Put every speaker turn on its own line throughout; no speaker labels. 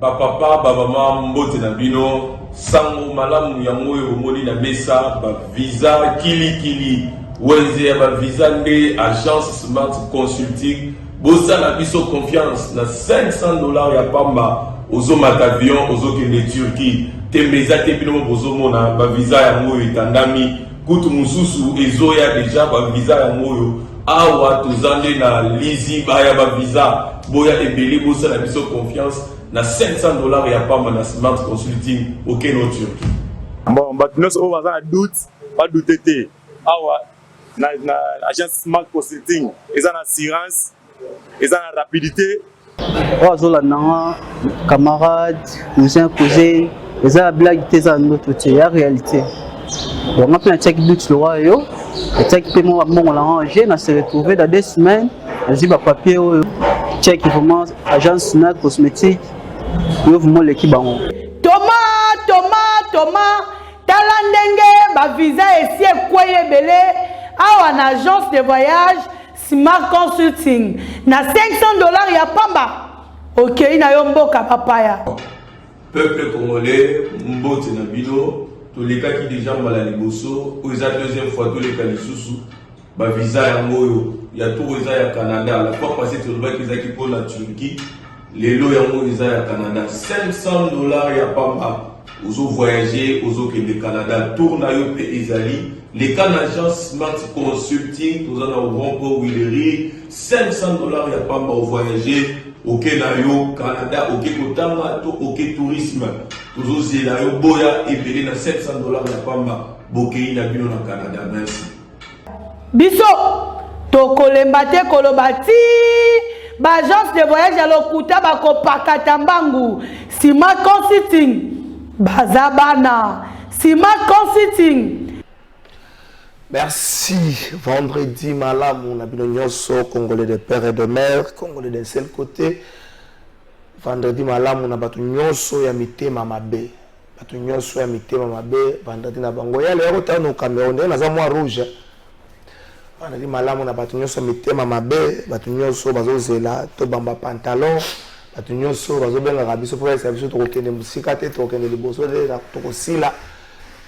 Papa, maman, mbote na bino, sango malamu ya moyo omoni na mesa, ba visa kili wenze ya ba visa nde agence Smart Consulting, bosa na biso confiance na $500 ya pamba, ozo matavion, ozo kende Turquie, tembeza te bino bozo mona, ba visa ya moyo itandami, kutu mususu ezo ya deja ba visa ya moyo, awa tozande na lizi baya ba visa, boya ebeli bosa na biso confiance, na $500 ya pamba na Smart Consulting au Kenya Turquie.
Bon, nous on va doute, pas douter. Awa na agence Smart Consulting, ils ont assurance, ils ont rapidité.
Ozola na camarade, cousin, ils ont blague tes en notre côté, la réalité. On a plein de check doute le roi yo, le check paiement on l'a rangé, on s'est retrouvé dans 2 semaines, on dit bah papier check vraiment agence Smart Cosmétique. Thomas, Talandenge, ma visa ici est quoi belé, à une agence de voyage Smart Consulting. Na $500 ya pamba. Ok, na yomboka papaya.
Peuple congolais, mbote na bino, tous les cas qui déjà mal à liboso, ou la deuxième fois tous les cas les sous, ma visa ya moyo, ya tout visa ya Canada, la fois passée tu vois qu'ils a qui pour la Turquie. Les lots yango visa ya Canada, $500 ya pamba. Ozo voyager, ozo ke le Canada, tourna yo pe ezali. Les Canadiens Smart Consulting, nous en avons pour Willery, $500 ya pamba au voyager, ok na yo Canada, ok kotanga, ok tourisme. Tozo zela yo boya et belé na $700 ya pamba, bokei na bino na Canada, merci.
Biso, tokolembate kolobati. Agence de voyage à l'Okuta bako pakatambangu Smart Consulting Bazabana Smart Consulting.
Merci. Vendredi malam on a bien nyonso congolais de père et de mère, congolais d'un seul côté. Vendredi malam on a batu nyonso ya mitema mabe. Batu nyonso ya mitema mabe vendredi na bango ya leo tano Cameroun na za moi rouge. On a dit malamu na batu nyonso mitema mabe, batu nyonso bazozela to bamba pantalon, batu nyonso bazobenga kabiso pour esa biso to kokende musika te to kokende liboso de to kosila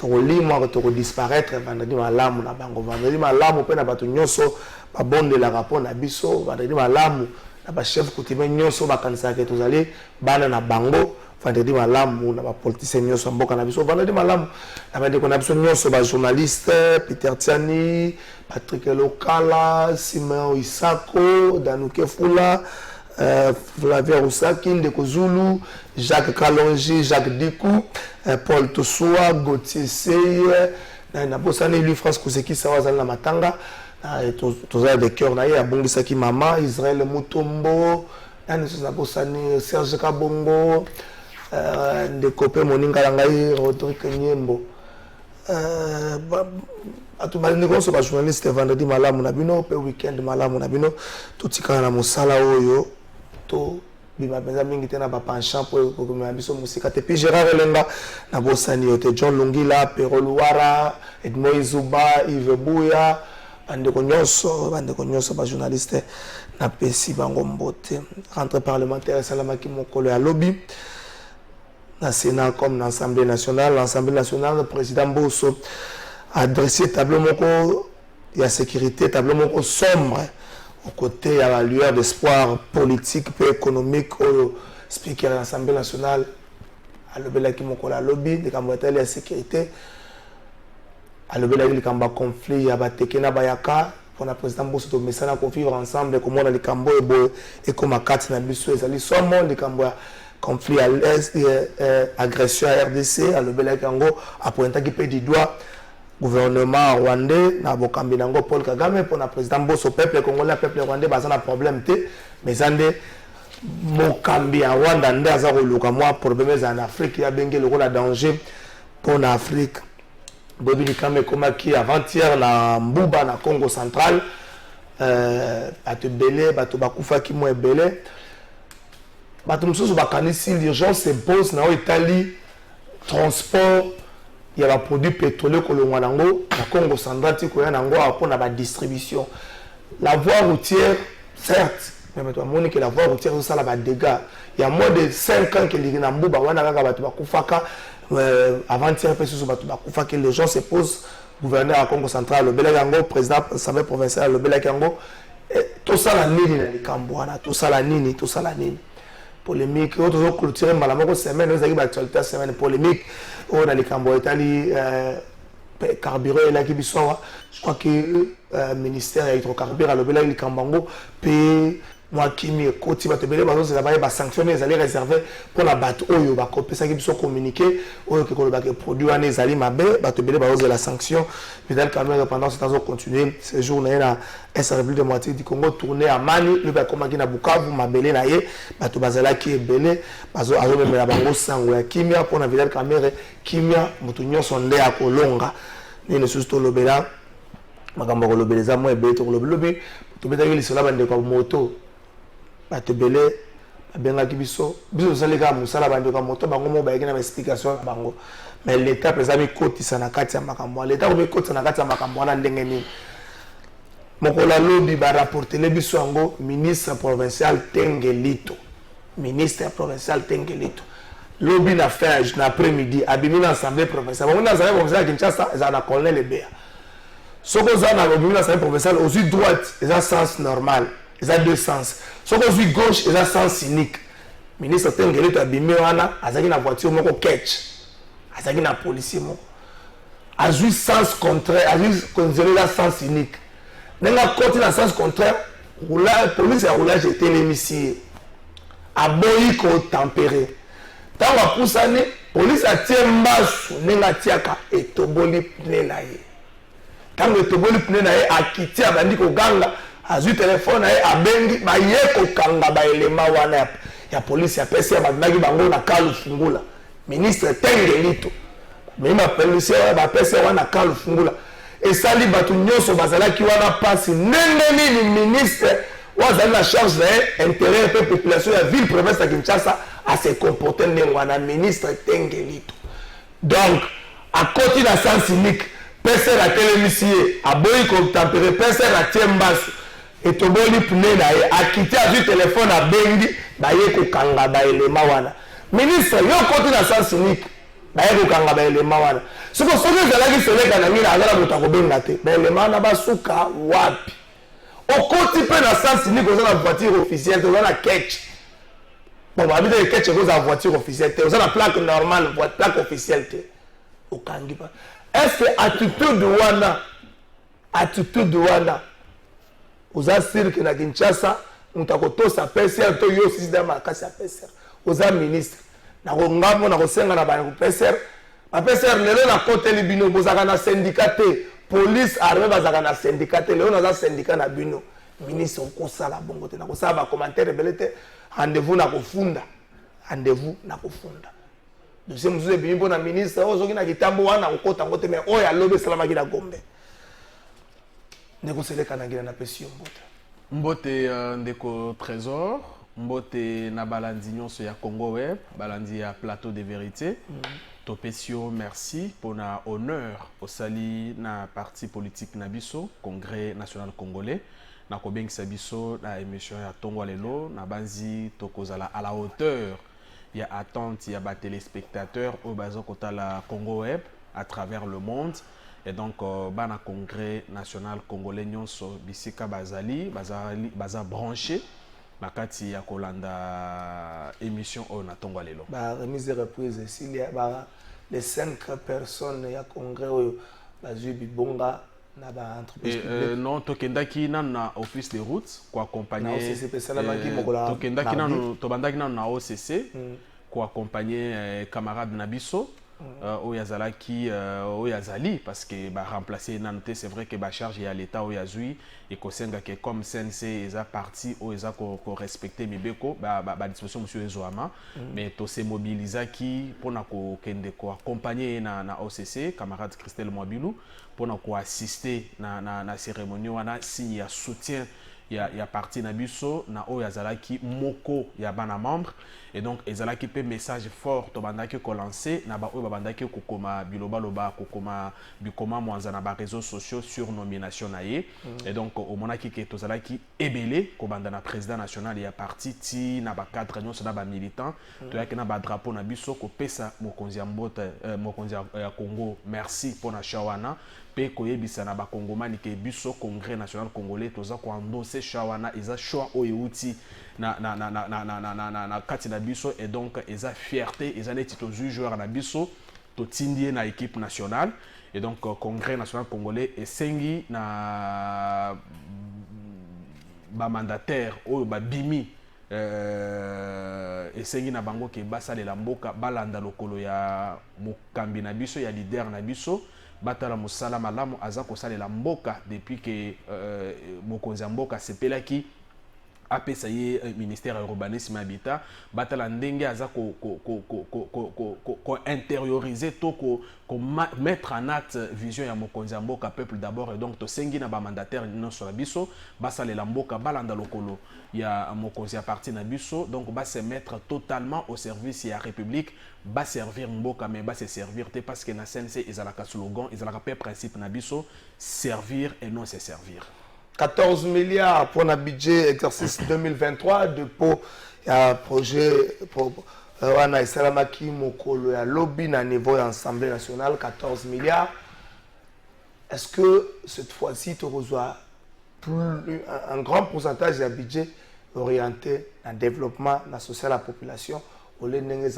to kolima to disparaître vendredi malamu na bango vendredi malamu pe na batu nyonso babondela rapport na biso vendredi malamu na ba chef coutumier nyonso bakanisa ke tozali bana na bango vendredi malamu na ba politicien nyonso mboka na biso vendredi malamu na ba ndeko na biso nyonso ba journaliste Peter Tiani, Patrick Lokala, Simon Isako, Danuke Fula, Flavia Roussaki, Ndeko Zulu, Jacques Kalonji, Jacques Dikou, Paul Tossoua, Gauthier Seye, na bosani lui France Kouseki Sawazali na Matanga, tozala de cœur na ye abongisaki mama Israël Mutombo, na bosani Serge Kabongo, Ndeko pe moninga ngai Rodrigue Nyembo. Atu balini konso ba journaliste vendredi malamu na bino pe weekend malamu na bino totika na musala oyo to bima benza mingi tena ba penchant pour ko biso musika te puis Gérard Elenga na bosani yote John Lungila Pero Luara Edmo Izuba Yves Bouya bande ko nyonso ba journaliste na pesi bango mbote rentrée parlementaire salamaki mokolo ya lobby na Sénat comme dans l'Assemblée nationale. L'Assemblée nationale, le président Bosso a adressé tableau moko, il y a sécurité, tableau moko sombre, au côté il y a la lueur d'espoir politique et économique au speaker de l'Assemblée nationale, à l'obélaki moko la lobby, les camboyatels la sécurité, à l'obélaki les conflit, il y a Batekena Bayaka, pour le président Bosso, mais ça qu'on vivre ensemble, comme on a les Cambo et comme à 4 nabiso, et ça les sommes, les Camboya. Conflit à l'Est, agression à RDC, à l'Obélé Kango, à pointer qui peut du doigt gouvernement rwandais, na bokambi nango Paul Kagame pour le président Bosso peuple congolais, le peuple rwandais, bah ça n'a problème té, mais ça n'est bokambi à Rwanda, ndé à zéro le moi problème en Afrique, il y a bien le rôle à danger pour l'Afrique. Bobi Nikame comme qui avant-hier na Mbuba na Congo central, à te belé, à te bakufa qui moi belé. Batumso bakanisi l'urgence s'impose na Italie transport il y a des produits pétroliers que l'on a dans le Congo central, qui est pour la distribution. La voie routière, certes, mais maintenant, que la voie routière, ça a des dégâts. Il y a moins de 5 ans que les gens avant-hier, que les gens se posent, gouverneur à Congo central, le Bélagango, président l'Assemblée provinciale, le Bélagango, tout ça la nini, tout ça la nini, tout ça la nini. Polémique, autres clôturés, malamoko semaine, nous avons l'actualité semaine polémique, on a les Cambo Italie, carburant et la Kibisoa, je crois que le ministère de l'hydrocarbure a levé le Cambango, puis moi qui me côté va te belé, c'est la sanction, mais ils allaient réserver pour la batte, oyo, bah, ça qui sont communiqués, oyo, que le produit en est allé, ma belle, bah, te belé, bah, la sanction, puis dans le caméra, pendant ce temps, on continue, ces jours, on a un République de moitié du Congo tourné à Mani, le bah, comme qui n'a Bukavu, ma belé, na ye, bah, tu bazala qui est belé, bah, zo, azo, même la bango sang, ou la kimia, pour la vidéo caméra, kimia, moutounion, sondé à Kolonga, ni ne sous le béla, ma gambo, le belé, ça, moi, et belé, le belé, tu belé, il se lave de comme moto. Batebele abengaki biso salika musala bande ka moto bango mo bayeki na explication bango mais l'état présent mikotisa na kati ya makambo l'état ko mikotisa na kati ya makambo na ndenge nini mokola lobi ba rapporter le biso yango ministre provincial Tengelito lobi na fin na après-midi abimi na assemblée provinciale bango na assemblée provinciale Kinshasa za na colonel Lebea soko za na lobi na assemblée provinciale aux droite et ça sens normal. Ils ont deux sens. Ce qu'on vit gauche, ils ont sens cynique. Le ministre Tengelito a bimé wana, a zaki na voiture moko catch. A zaki na policier moko. A joué sens contraire, a joué considéré la sens cynique. Nenga côté dans sens contraire, roulage police a roulage était l'émissier. A boyi ko tempéré. Tant va poussane, police a tiré mbasu nenga tiaka et toboli pne na ye. Tant que toboli pne na ye a quitté a bandi ko ganga. Azu téléphone a bengi ba yeko kanga ba elema wana ya police ya pesa ba nagi bango na kalu fungula ministre Tengelito mais ma police ba pesa wana kalu fungula et sali batu nyoso bazala ki wana passe nende ni ministre wazali la charge de intérêt de population ya ville province de Kinshasa à se comporter wana ministre Tengelito donc à côté de la sens cynique pesa la télévisie a boyi ko tempérer pesa la tiembasu et toboli pne na ye a quitté a vu téléphone à bengi ba ye ko kanga ba elema wana ministre yo côté na sens unique ba ye ko kanga ba elema wana ce que soki ezalaki seleka na ngina azala moto akobenga te ba elema na basuka wapi okoti mpe na sens unique oza na voiture officielle te oza na ketch bon babita le ketch ekoza voiture officielle te oza na plaque normale plaque officielle te okangi pa est ce que attitude wana oza cirque na Kinshasa mutakoto sa PCR to yo sisi da makasi ya PCR oza ministre na ko ngamo na ko senga na ba PCR ba PCR lelo na côté libino bozaka na syndicat police armée bazaka na syndicat lelo na za syndicat na bino ministre ko sala bongo te na ko sala ba commentaire belete rendez-vous na ko funda deuxième jour bini bona ministre ozoki na kitambo wana kokota ngote mais oya lobe salama ki na Gombe nekoseleka na ngina na pesi
mbote ndeko trésor mbote na balandi nyonso ya Congo Web balandi ya plateau de vérité topesio merci pour na honneur osali na parti politique na biso congrès national congolais na kobengisa biso na émission ya tongo lelo na banzi tokozala à la hauteur ya attente ya ba téléspectateurs au bazo kotala Congo Web à travers le monde. Et donc, bana congrès national congolais nyonso bisika bazali branché na kati ya kolanda émission o na tongo lelo.
Ba remise de reprise ici les 5 personnes ya congrès oyo bazui bibonga na ba entreprise publique.
Non tokendaki na office de route ko accompagner tokendaki na OCC ko accompagner camarade Nabiso. Oyazalaki oyazali parce que ba remplacer nanté c'est vrai que ba charge ya l'état oyazui et kosenga que comme CNC eza parti oza ko respecter mibeko ba disposition monsieur Ezoama mais to se mobiliser qui pour na ko kende ko accompagner na OCC camarade Christelle Mwabilou pour na ko assister na cérémonie wana signe ya soutien ya parti na biso na oyo azalaki moko ya bana membre et donc ezalaki pe message fort to bandaki ko lancer na ba oyo babandaki kokoma biloba loba kokoma bikoma mwanza na ba réseaux sociaux sur nomination na ye et donc au monaki ke tozalaki ebele ko banda na président national ya parti ti na ba cadre nyonso na ba militant to yaki na ba drapeau na biso ko pesa mokonzi ya mbota mokonzi ya Congo merci pour na shawana pe koyebisa na ba kongomani ke biso congrès national congolais toza ko endosser shawana eza choix oyuti na kati na biso et donc eza fierté eza neti to joueur na biso to tindie na équipe nationale et donc congrès national congolais esengi na ba mandataire oyo ba bimi esengi na bango ke basalela mboka balanda lokolo ya mokambi na biso ya leader na biso batala mosala malamu aza kosalela mboka depuis que mokonzi ya mboka sepelaki apesa ye ministère ya urbanisme habitat batala ndenge aza ko intérioriser to ko mettre en acte vision ya mokonzi ya mboka peuple d'abord et donc to sengi na ba mandataire nyonso na biso basalela mboka balanda lokolo ya mokonzi ya parti na biso donc ba se mettre totalement au service ya république ba servir mboka mais ba se servir te parce que na CNC ezalaka slogan ezalaka pe principe na biso servir et non se servir.
14 milliards pour le budget exercice 2023 de pour un projet pour wana Salamaki Mokolo ya lobby na niveau d'Assemblée nationale 14 milliards. Est-ce que cette fois-ci tu reçois un grand pourcentage du budget orienté dans le développement dans social la population au lieu de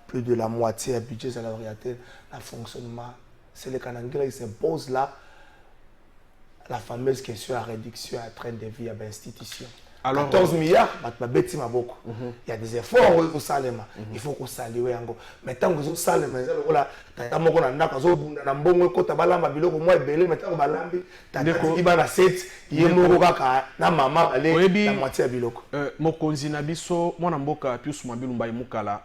plus de la moitié du budget orienté dans le fonctionnement. C'est le Canada qui s'impose là. La fameuse question à réduction à train de vie à l'institution. 14 milliards, il y a des efforts au Salema. Il faut qu'on salue. Mais tant que vous salez,
mokonzi na biso mwana mboka pius mabilumba imukala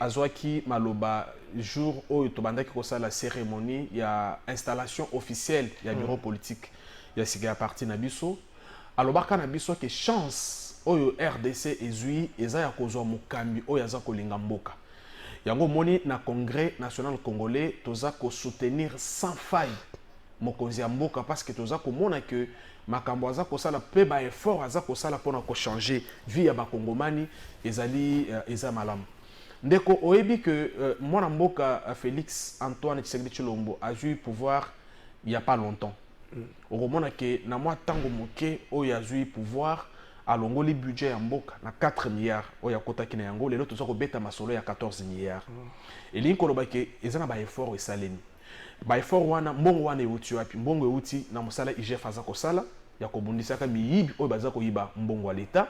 azwaki maloba jour oyo tobandaki kosala cérémonie ya installation officielle ya bureau politique ya sika ya parti na biso alobaka na biso ke chance oyo RDC ezui eza ya kozwa mokambi oyo aza kolinga mboka yango moni na congrès national congolais toza ko soutenir sans faille mokonzi ya mboka parce que toza komona que makambo aza kosala pe ba effort aza kosala pona ko changer vie ya bakongomani ezali eza malamu ndeko oyebi que mwana mboka Félix Antoine Tshisekedi Tshilombo a eu pouvoir il y a pas longtemps okomona ke na mwa tango moke oyo azwi pouvoir alongoli budget ya mboka na 4 milliards oyo akotaki na yango lelo toza kobeta masolo ya 14 milliards elingi koloba ke eza na ba effort esalemi ba effort wana mbongo wana euti wapi mbongo euti na mosala IGF aza kosala ya kobundisaka miyibi oyo baza koyiba mbongo wa leta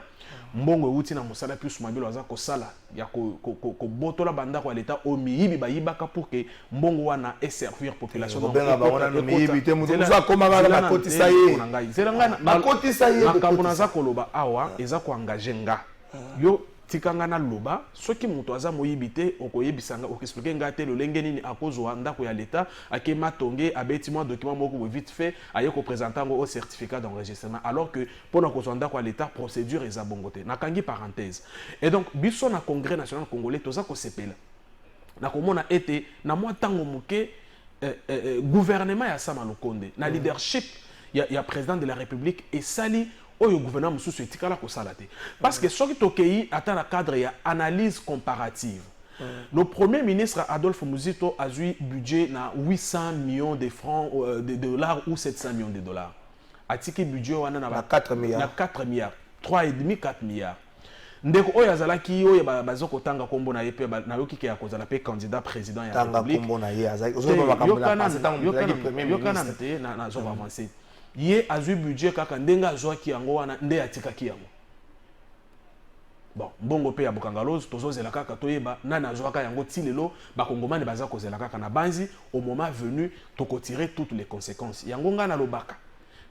mbongo euti na mosala plus mabilo aza kosala ya kobotola bandako ya leta o miyibi bayibaka pour que mbongo wana e servir population makambo naza koloba awa eza koengage nga yo tikanga na loba soki muto aza moyibi te okoyebisanga okexpliquer nga te lolenge nini akozwa ndako ya leta ake matonge abeti mwa document moko vite fait aye ko présenter ngo au certificat d'enregistrement alors que pona kozwa ndako ya leta procédure eza bongo te nakangi parenthèse et donc biso na congrès national congolais toza ko sepela na komona ete na mwa tango moke gouvernement ya Sama Lukonde na leadership ya président de la République et sali oyo gouvernement mususu etikala kosala te parce que soki tokei ata na cadre ya analyse comparative le premier ministre Adolphe Muzito a eu budget na 800 millions de francs de dollars ou 700 millions de dollars atiki budget wana na 4 milliards na 4 milliards 3,5 4 milliards ndeko oyo azalaki oyo bazoko tanga kombo na yepe na yoki ke akozala pe candidat président ya République
kombo na ye azaki ozoba makambo na
yokana te na zo avancer ye azui budget kaka ndenga azwaki yango wana nde atikaki yango bon mbongo pe ya bokangalozo tozozela kaka toyeba nani azwaka yango ti lelo bakongomani baza kozela kaka na banzi au moment venu tokotirer toutes les conséquences yango nga na lobaka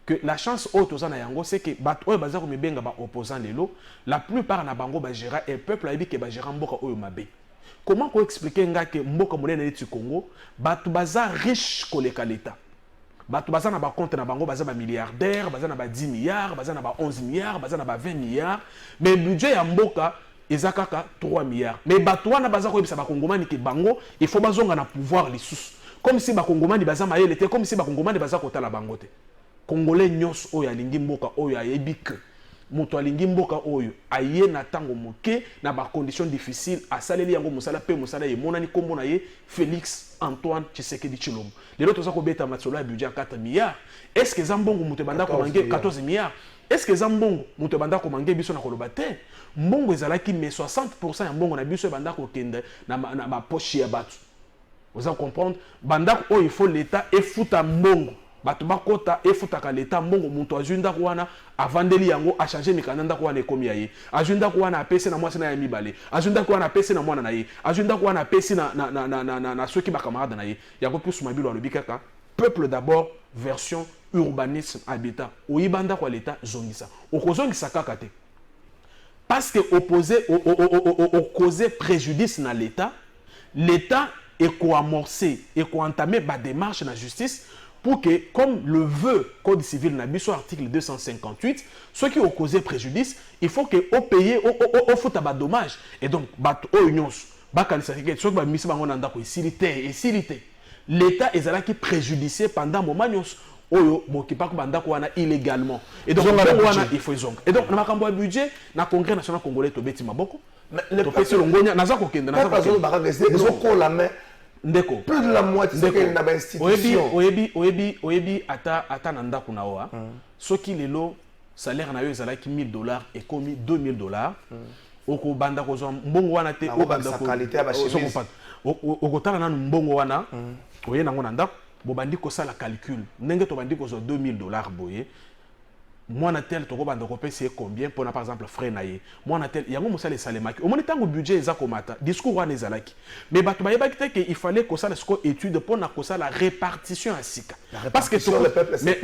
que la chance oyo toza na yango c'est que bato oyo baza komibenga ba opposant lelo la plupart na bango bagéra et peuple ayebi ke bagéra mboka oyo mabe comment ko expliquer nga ke mboka monene neti Congo bato baza riche koleka l'État bato baza na ba compte na bango baza ba milliardaire, baza na ba 10 milliards, baza na ba 11 milliards, baza na ba 20 milliards, mais budget ya mboka eza kaka 3 milliards. Mais bato wana baza ko yebisa ba kongomani ke bango il faut bazonga na pouvoir lisusu. Comme si ba kongomani baza mayele te, comme si ba kongomani baza kotala bango te. Congolais nyos oyo alingi mboka oyo ayebike. Moto alingi mboka oyo aye na tango moke na ba conditions difficiles asaleli yango musala pe musala ye monani kombo na ye Félix Antoine Tshisekedi Tshilombo. Lelo toza ko beta matsolo ya budget 4 milliards. Est-ce que zambongo moto banda ko mangi 14 milliards? Est-ce que zambongo moto banda ko mangi biso na koloba te? Mbongo ezalaki mais 60% ya mbongo na biso banda ko kende na ma poche ya batu. Vous allez comprendre, banda ko il faut l'état et fouta mbongo. Bato bakota efutaka leta mbongo muntu ajunda kuwana avandeli yango a changer mikananda kuwana ekomi yaye ajunda kuwana apese na mwasi na ya mibale ajunda kuwana apese na mwana na ye ajunda kuwana apese na soki bakamarade na ye yako plus mabilo alobi kaka peuple d'abord version urbanisme habitat oyibanda kwa leta zongisa okozongisa kaka te parce que opposer préjudice na l'état est co-amorcé et co-entamé ba démarche na justice pour que, comme le veut Code civil, sur article 258, ceux qui ont causé préjudice, il faut que au payer, au faut tabac dommage. Et donc, l'État est là qui préjudicié pendant un moment illégalement. Et donc, il faut y Et donc, on a un budget, dans le Congrès national congolais, tu as beaucoup. Mais le ndeko
plus de la moitié c'est que na ba institution
oyebi ata nanda kuna oa soki lelo salaire na yo ezalaki $1000 et komi $2000 oko banda ko zo mbongo wana te o banda ko
qualité ya ba chemise
okotala nanu mbongo wana oye nango nanda bo bandi ko sala calcul ndenge to bandi ko zo $2000 boye moi na tel toko banda ko pese combien pour par exemple frais na ye moi na tel yango mosala salemaki au moins tango budget eza komata discours wana ezalaki mais bato ba yebaki te que il fallait ko sala sco étude pour na ko sala répartition à sika parce que
le peuple
mais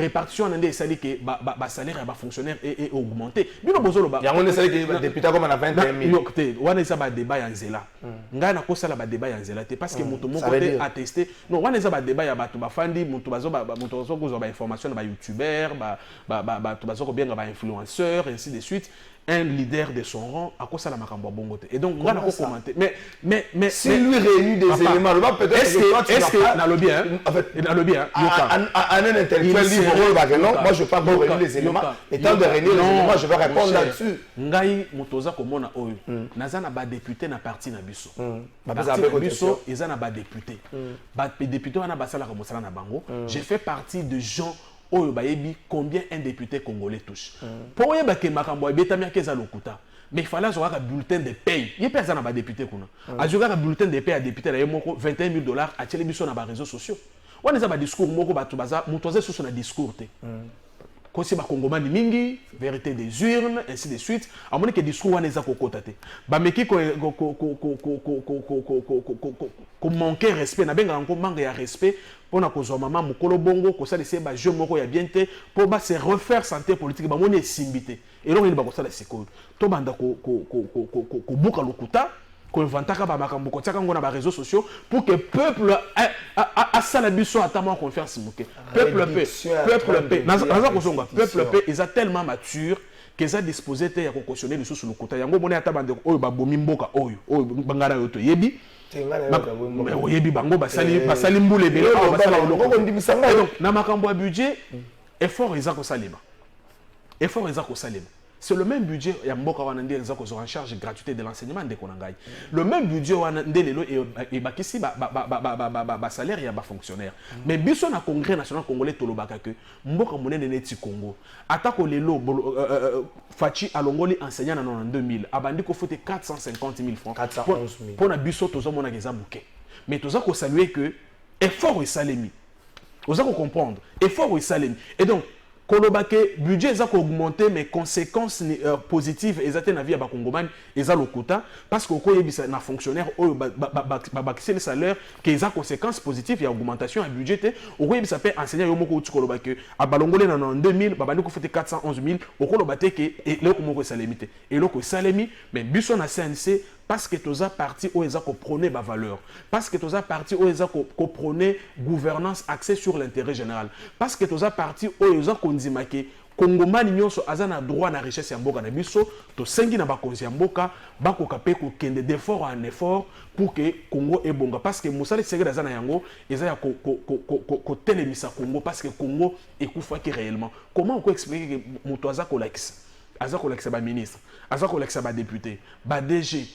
répartition na ndé sali que ba salaire ba fonctionnaire est augmenté bino bozolo ba
yango ne sali que député comme na 21000
te wana eza ba débat ya nzela nga na ko sala ba débat ya nzela te parce que moto moko te attesté non wana eza ba débat ya bato ba mutu bazo ko ba information ba youtubeur ba to bazo ko bien ba influenceur ainsi de suite un leader de son rang à cause de la makambo bongote et donc on va commenter mais
si lui réunit des éléments le peut-être
est-ce que na lobby en fait na lobby
un intellectuel libre non moi je parle de réunir les éléments étant de réunir les éléments je vais répondre là-dessus
ngai mutoza ko mona oyo nazana ba député na parti na biso biso ezana ba député ba député wana basala ko mosala na bango j'ai fait partie de gens oyo bayebi combien un député congolais touche pour yeba ke makambo ebetami akeza lokuta mais il fallait avoir un bulletin de paye il y a personne à ba député kuna ajoka un bulletin de paye à député na yemoko $21,000 a télé biso na ba réseaux sociaux wana za ba discours moko bato baza mutoze susu na discours te ko si ba kongomani mingi vérité des urnes ainsi de suite amoni ke discours wana za kokota te ba meki ko manquer respect na benga ko manque ya respect pona ko zo mama mukolo bongo ko sala se ba jeu moko ya bien te pour ba se refaire santé politique ba moni simbité et donc il ba ko sala siko to banda ko buka lokuta ko inventaka ba makambo ko tsaka ngona ba réseaux sociaux pour que peuple a sala biso atama confiance muke peuple ils a tellement mature qu'ils a disposé te ya ko cautionner les sous lokuta yango moni ata bande oyo ba bomi mboka oyo bangara yo to yebi mais oyebi bango basali mbule bele donc na makambo ya budget effort eza ko salima c'est le même budget ya mboka wana ndé eza ko en charge gratuité de l'enseignement de konangai le même budget wana ndé lelo et bakisi ba salaire ya ba fonctionnaire mais biso na congrès national congolais tolobaka que mboka monene neti Congo atako lelo Fachi alongoli enseignant en 2000 abandi ko fote 450,000 francs
411,000
pour na biso tozo mona keza muke mais toza ko saluer que effort est salemi oza ko comprendre effort est salemi et donc kolobake budget eza ko augmenter mais conséquences positives ezate na vie ya bakongomani eza lokuta parce que ko yebisa na fonctionnaire oyo bakisi le salaire que eza conséquences positives ya augmentation ya budget te ko yebisa pe enseignant yo moko uti kolobake abalongole na 2000 babandi ko fete 411,000 okoloba te ke eloko moko esalemi te eloko esalemi mais biso na CNC parce que tu as parti où ils ont prôné ma valeur, parce que tu as parti où ils ont prôné gouvernance axée sur l'intérêt général, parce que tu as parti où ils ont dit que Congomani nyonso azana droit na richesse ya mboka na biso to sengi na bakonzi ya mboka bakoka pe ko kende d'effort en effort pour que Congo ebonga parce que musali segera azana yango eza ya ko telemisa Congo parce que Congo ekufaki réellement. Comment on peut expliquer que moto azako lakisa ba ministre, azako lakisa ba député, ba DG,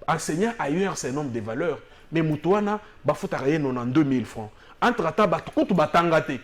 enseignant ailleurs un certain nombre de valeurs, mais moto wana ba futa raye 92 000 francs. Entre temps ba tout batangate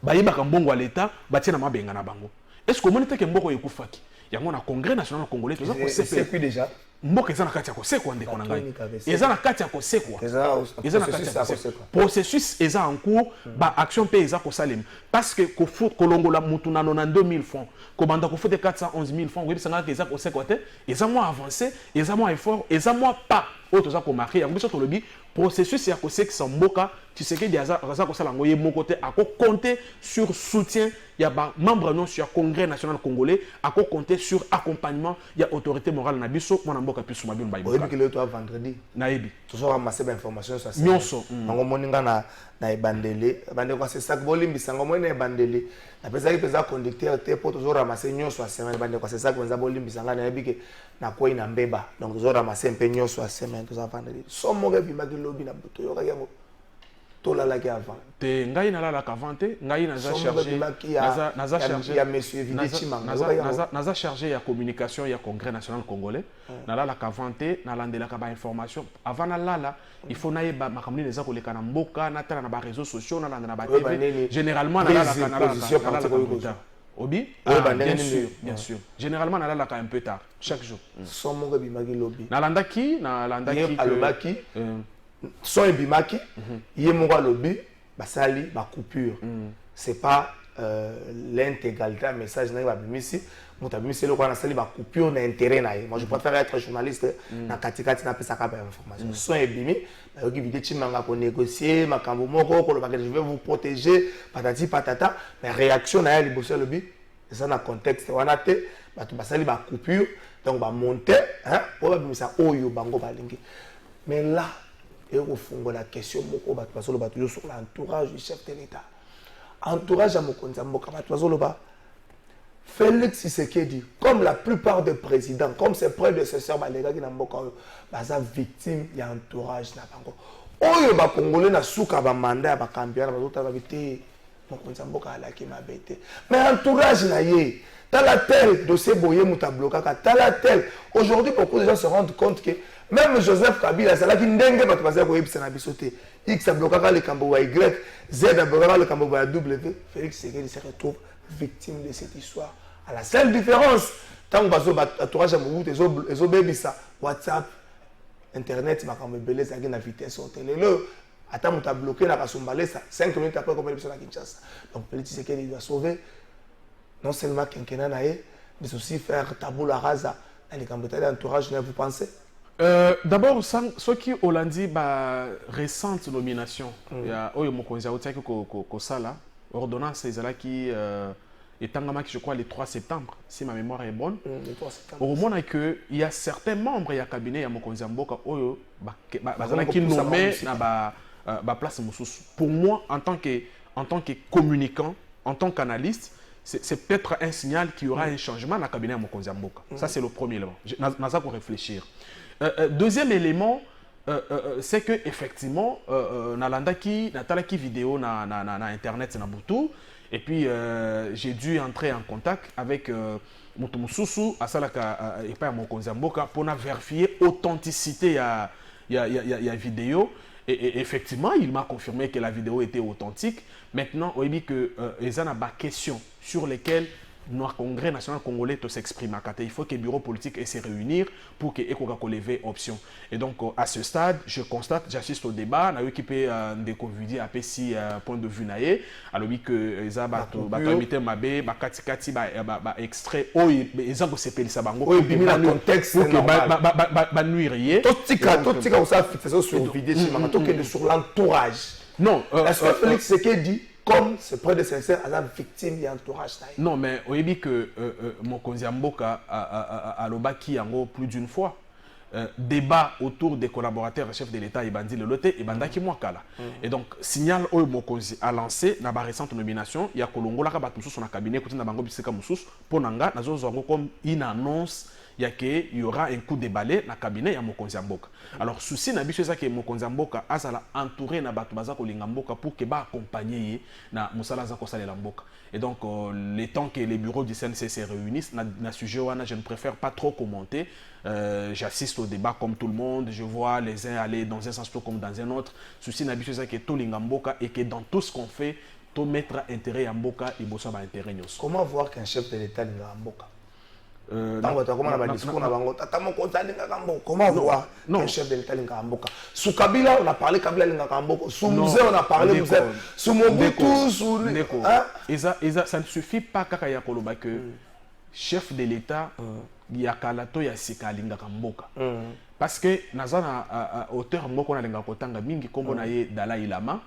bayebaka mbongo à l'état batie na mabenga na bango. Est-ce que monite ke mboko ekufaki yango na congrès national congolais toza ko
CP déjà
mboka eza na kati ya kosekwa ndeko na ngai eza na kati ya kosekwa eza na kati ya kosekwa processus eza en cours ba action pe eza ko salem parce que ko foot kolongola mutu na 92 000 francs ko banda ko foot 411 000 francs webi sanga ke eza kosekwa te eza mo avancé eza mo effort eza mo pas o toza ko marquer yango biso to lobi processus ya kosekisa mboka tu sais que déjà ça ko sala ngoye mon côté a ko compter sur soutien ya ba membre non sur congrès national congolais a ko compter sur accompagnement ya autorité morale na biso mona mboka piso mabino bayibo
oyebi que le toi vendredi
nayebi
toujours ramasser ba information sur ça
nyonso
ngo moninga na ebandele bande kwa c'est ça que bolimbisa ngo mona ebandele na pesa ki pesa conducteur te po toujours ramasser nyonso a semaine bande kwa c'est ça que nza bolimbisa nga na yebi que na kwa ina mbeba donc toujours ramasser un peu nyonso a semaine tout ça vendredi somo ke bimaki lobi na buto yo ka yango tolalaki avant
te ngai nalalaka avant te ngai naza chargé naza chargé
ya monsieur Vidi Chimanga
naza chargé ya communication ya congrès national congolais nalalaka avant te nalandelaka ba information avant nalala il faut nayeba makambo nini eza koleka na mboka natala na ba réseaux sociaux nalanda na ba TV généralement nalalaka Obi bien sûr généralement nalalaka un peu tard chaque jour
somo ke bimaki lobi
nalandaki
alobaki son ebimaki ye moko alobi basali ba coupure c'est pas l'intégralité du message na babimisi moto abimisi eloko wana asali ba coupure na intérêt na ye moi je préfère être journaliste na katikati napesaka ba information son ebimi bayoki Vidi Chimanga ko négocier makambo moko koloba que je vais vous protéger patati patata mais réaction na ya liboso alobi eza na contexte wana te bato basali ba coupure donc ba monter hein po babimisa oyo bango balingi mais là et au fond la question moko bato basolo bato sur l'entourage du chef de l'État entourage à mokonza mboka bato basolo ba Félix Tshisekedi comme la plupart des présidents comme ses prédécesseurs balega ki na mboka baza victime ya entourage na bango oyo ba congolais na suka ba mandat ba campion bazota ba bité mokonza mboka alaki mabete mais entourage na ye tala tel dossier boye muta blokaka tala tel aujourd'hui beaucoup de gens se rendent compte que même Joseph Kabila salaki ndenge bato bazali koyebisa na biso te X ablokaka le kambo wa Y Z ablokaka le kambo wa W Félix Tshisekedi se retrouve victime de cette histoire à la seule différence tant bazo entourage à Mobutu ezobebisa WhatsApp internet makambo ebele ezalaki na vitesse au télé attends muta bloqué na Kasumbalé 5 minutes après comme biso na Kinshasa donc Félix Tshisekedi doit sauver non seulement quinquennat na ye mais aussi faire tabula rasa dans les kambo d'entourage vous pensez.
D'abord, ce qui Hollandi ba récente nomination, il y a Oyo Mokonzi Aoutiaki Kosala, ordonnance qui est engagée, je crois, le 3 septembre, si ma mémoire est bonne.
Le 3 septembre.
Au moment où il y a certains membres du cabinet de Mokonzi Mboka Oyo qui nommé na ba place Moussous. Pour moi, en tant que communicant, en tant qu'analyste, c'est peut-être un signal qu'il y aura un changement dans le cabinet de Mokonzi Mboka. Ça, c'est le premier élément. Je n'ai pas réfléchir. Deuxième élément, c'est que effectivement, nalandaki natalaki vidéo na internet na butu et puis j'ai dû entrer en contact avec Moutumususu asalaka et pas Mokonzi Mboka pour vérifier authenticité ya vidéo et effectivement il m'a confirmé que la vidéo était authentique. Maintenant on dit que ils ont des questions sur lesquelles notre congrès national congolais to s'exprime à Kata. Il faut que le bureau politique se réunir pour que ECOGA lever option. Et donc à ce stade, je constate, j'assiste au débat, na équipé de convider à PC point de vue naé, alors que ils ont imité mabé, ba kati ba extrait oh ils ont sepeli sa bango
pour le contexte
ba nuirier.
Totika on s'est fixé sur vidéo sur l'entourage.
Non,
est-ce que Félix Tshisekedi comme ses prédécesseurs à la victime et entourage.
Non, mais on dit que Mokonzi Mboka a lobaki yango plus d'une fois. débat autour des collaborateurs chefs de l'État et bandi le loté et bandaki mwakala. Et donc signal oyo mokonzi a lancé na ba récente nomination ya kolongola ka batu sur na cabinet côté na bango biseka mususu ponanga nazo zongo comme une annonce ya que il y aura un coup de balai na cabinet ya mokonzi mboka. Alors souci na biso ça que mokonzi mboka azala entouré na batu baza kolinga mboka pour que ba accompagner na musala za ko salela mboka. Et donc les temps que les bureaux du CNC se réunissent na sujet wana je ne préfère pas trop commenter. J'assiste au débat comme tout le monde, je vois les uns aller dans un sens comme dans un autre. Souci na biso ça que tout linga mboka et que dans tout ce qu'on fait tout mettre intérêt à mboka et bossa ba intérêt nyos.
Comment voir qu'un chef de l'État linga mboka? Comment voir un chef de l'État linga mboka? Sous Kabila on a parlé Kabila linga mboka. Sous Mouzé on a parlé Mouzé. Sous Mobutu, sous
ça ne suffit pas kaka ya koloba que chef de l'État ya kalato ya sika linga mboka. Parce que nazana auteur moko na linga kotanga mingi kombo na ye Dalai Lama.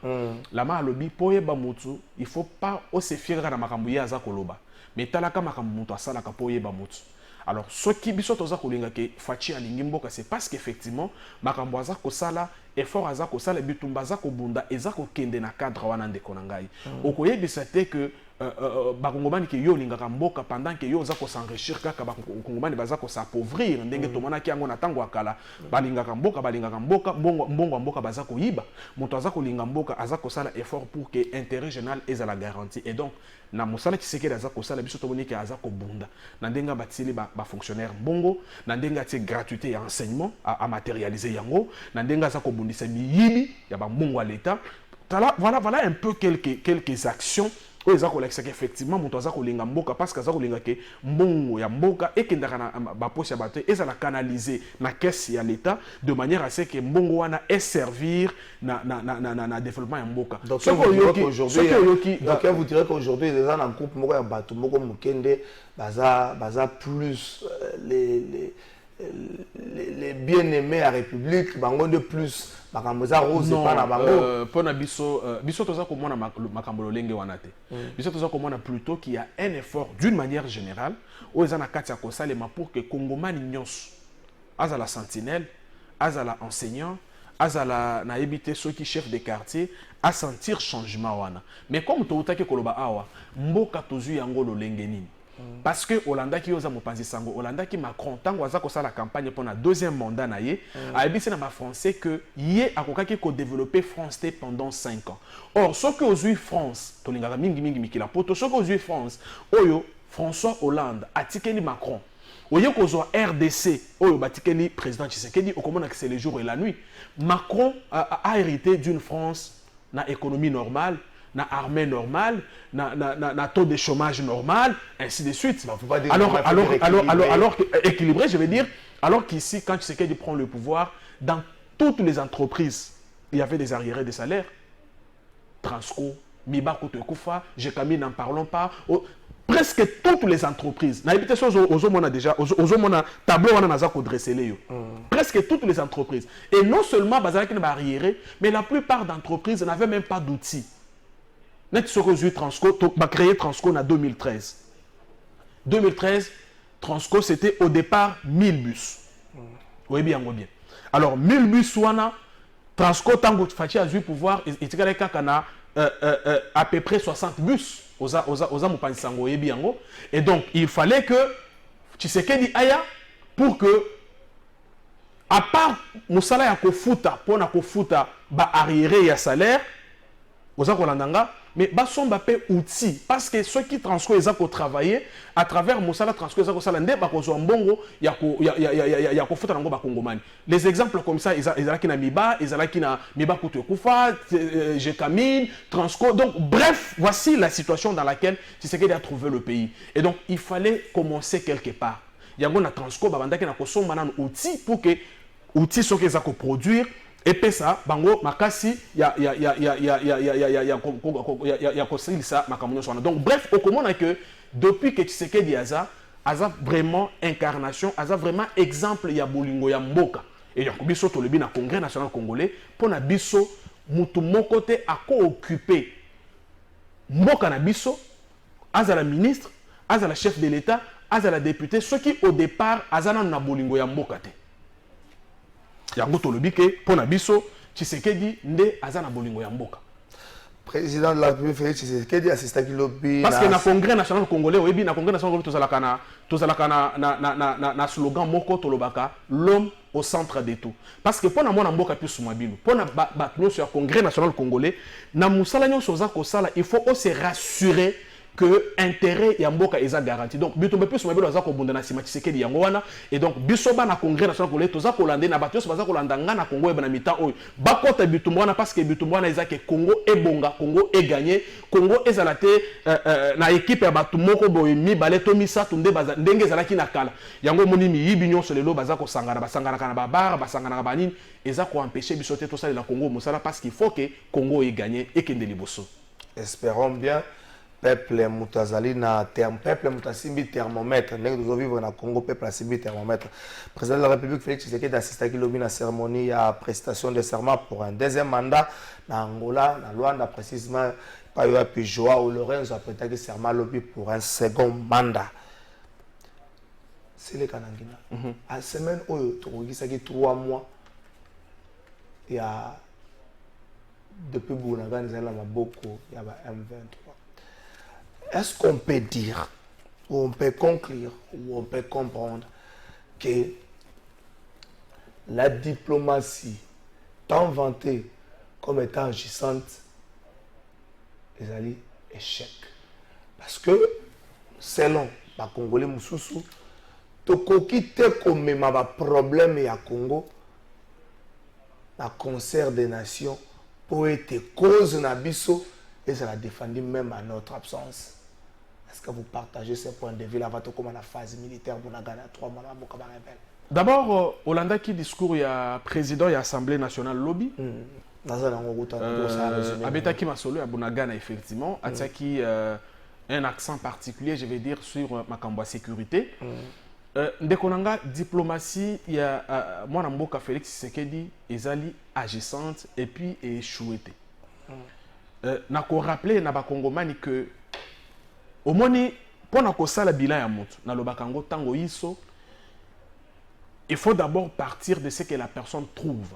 Lama alobi poye ba mutu, il faut pas se fier na makambo ya za koloba. Mais talaka makambo mutu asala ka poye ba mutu. Alors ce qui biso toza kolinga ke fachi alingi mboka c'est parce qu'effectivement makambo aza kosala effort aza kosala bitumba aza kobunda eza kokende na cadre wana ndeko na ngai. Okoyebisa te que bakongomani ke yo lingaka mboka pendant que yo za ko s'enrichir kaka bakongomani baza ko s'appauvrir ndenge tomona ki yango na tango akala balingaka mboka mbongo mboka baza ko yiba moto aza ko linga mboka aza ko sala effort pour que intérêt général eza la garantie. Et donc na mosala Tshisekedi aza ko sala biso tomoni ke aza ko bunda na ndenga batili ba fonctionnaire mbongo na ndenga ti gratuité ya enseignement à matérialiser yango na ndenga aza ko bundisa miyibi ya ba mbongo à l'état. Voilà un peu quelques actions où ils ont effectivement mon toza kolinga mboka parce que ça kolinga ke mbongo ya mboka et que ndaka ba poche ba et ça la canaliser na caisse ya l'état de manière à ce que mbongo wana est servir na développement ya mboka.
Donc vous direz qu'aujourd'hui les gens en groupe moko ya bato moko mukende baza plus les bien-aimés à République bango de plus makamboza rose pas na bango
pona biso toza ko mona makambo lolenge wana te biso toza ko mona plutôt qu'il y a un effort d'une manière générale aux ana kati ya kosalema pour que kongomani nyonso azala sentinelle azala enseignant azala na ebité ceux qui chef de quartier à sentir changement wana. Mais comme to utaki koloba awa mboka tozu yango lolenge nini. Parce que Hollanda qui osa mopanzi sango Hollanda qui Macron tango aza ko la campagne pour un deuxième mandat na ye a ebisi na ba français que yé akokaki ko développer France pendant 5 ans. Or ce que aux France to lingaka mingi mikila poto ce que aux France oyo François Hollande atikeli Macron oyo ko zo RDC oyo batikeli président Tshisekedi okomona que c'est le jour et la nuit. Macron a hérité d'une France na économie normale na armée normale, na taux de chômage normal, ainsi de suite. Alors équilibré, je veux dire, alors qu'ici, quand Tshisekedi prend le pouvoir, dans toutes les entreprises, il y avait des arriérés de salaire. Transco, Miba Koufa, Jekami, n'en parlons pas. Presque toutes les entreprises. Na habitation aux déjà, aux tableau on a dressé les presque toutes les entreprises. Et non seulement bazaki na arriéré, mais la plupart d'entreprises n'avaient même pas d'outils. Net ce que Transco a créé Transco en 2013. 2013, Transco c'était au départ 1000 bus. Oui bien. Alors 1000 bus wana Transco tango Fachi a eu pouvoir et à peu près 60 bus aux Moupansango et Biango. Et donc il fallait que Tshisekedi aya pour que à part Moussala ya kofuta pour na kofuta ba arriéré ya salaire aux Akolandanga. Mais basomba pe outil parce que ceux qui Transco ils ont travaillé à travers Moussala Transco ils ont salandé bakozo mbongo ya ko futa ngo bakongomani. Les exemples comme ça ils ont qui na Miba, ils ont qui na Miba Koutokufa, Jekamine, Transco. Donc bref, voici la situation dans laquelle Tshisekedi a trouvé le pays. Et donc il fallait commencer quelque part. Yango na Transco babandaki na kosomba na outil pour que outil ceux qu'ils ont produire. Et puis ça, bango makasi ya kosilisa makamunyo swana. Donc bref, au commun que depuis que Tshisekedi aza vraiment incarnation, aza vraiment exemple ya bolingo ya mboka. Et donc biso to lebi na Congrès national congolais pour na biso mutu moko te ako occuper mboka na biso azala ministre, azala chef de l'État, azala député, ceux qui au départ azana na bolingo ya mboka te. yango tolobi ke pona biso Tshisekedi nde azana bolingo ya mboka.
Président de la République Félix Tshisekedi assista ki lobby
parce que na congrès national congolais oyebi na congrès national congolais tozalaka na slogan moko tolobaka l'homme au centre de tout parce que pona mona mboka pi suma bino pona ba sur congrès national congolais na musala nyonso za ko sala il faut se rassurer que intérêt ya mboka eza garanti donc bitumba pe suma bino za ko bunda na sima Tshisekedi yango wana et donc biso ba na congrès national congolais toza ko lande na bato so baza ko landa nga na Congo ba na mita oyo ba kota bitumba wana parce que bitumba wana eza ke Congo e bonga Congo e gagné Congo ezala te na équipe ya bato moko boye mi baleto misa tunde baza ndenge ezala ki na kala yango moni mi yibi nyonso lelo baza ko sangana kana ba bar basangana ka banini eza ko empêcher biso te to sala la Congo mosala parce qu'il faut que Congo e gagné et kende liboso.
Espérons bien. Peuple Moutazali na terme peuple Moutasimbi thermomètre nek nous vivre na Congo peuple Simbi thermomètre président de la République Félix Tshisekedi d'assister à la cérémonie à prestation de serment pour un deuxième mandat na Angola na Luanda précisément pas eu puis Joao Lorenzo a prêté serment lobby pour un second mandat c'est le Kanangina à semaine où tu ça qui 3 mois il y a depuis Bounaga nous allons beaucoup il y a M23. Est-ce qu'on peut dire, ou on peut conclure, ou on peut comprendre que la diplomatie, tant vantée comme étant agissante, est allée échec? Parce que, selon les Congolais Moussoussou, tout ce qui est comme un problème à Congo, le concert des nations, pour être cause d'Abisso, et ça l'a défendu même à notre absence. Est-ce que vous partagez ce point de vue là comme la phase militaire pour la gagner 3 mois
d'abord, Hollanda qui discours il y a président et assemblée nationale lobby. Abeta qui m'a solo à Bunagana effectivement, qui un accent particulier, je vais dire sur ma sécurité. Ndekonanga diplomatie, il y a moi Namboka Félix Tshisekedi, ezali agissante et puis échouée. Na ko rappeler na ba Congomani que au moins pour na ko sala bilan ya moto na lobakango tango iso il faut d'abord partir de ce que la personne trouve.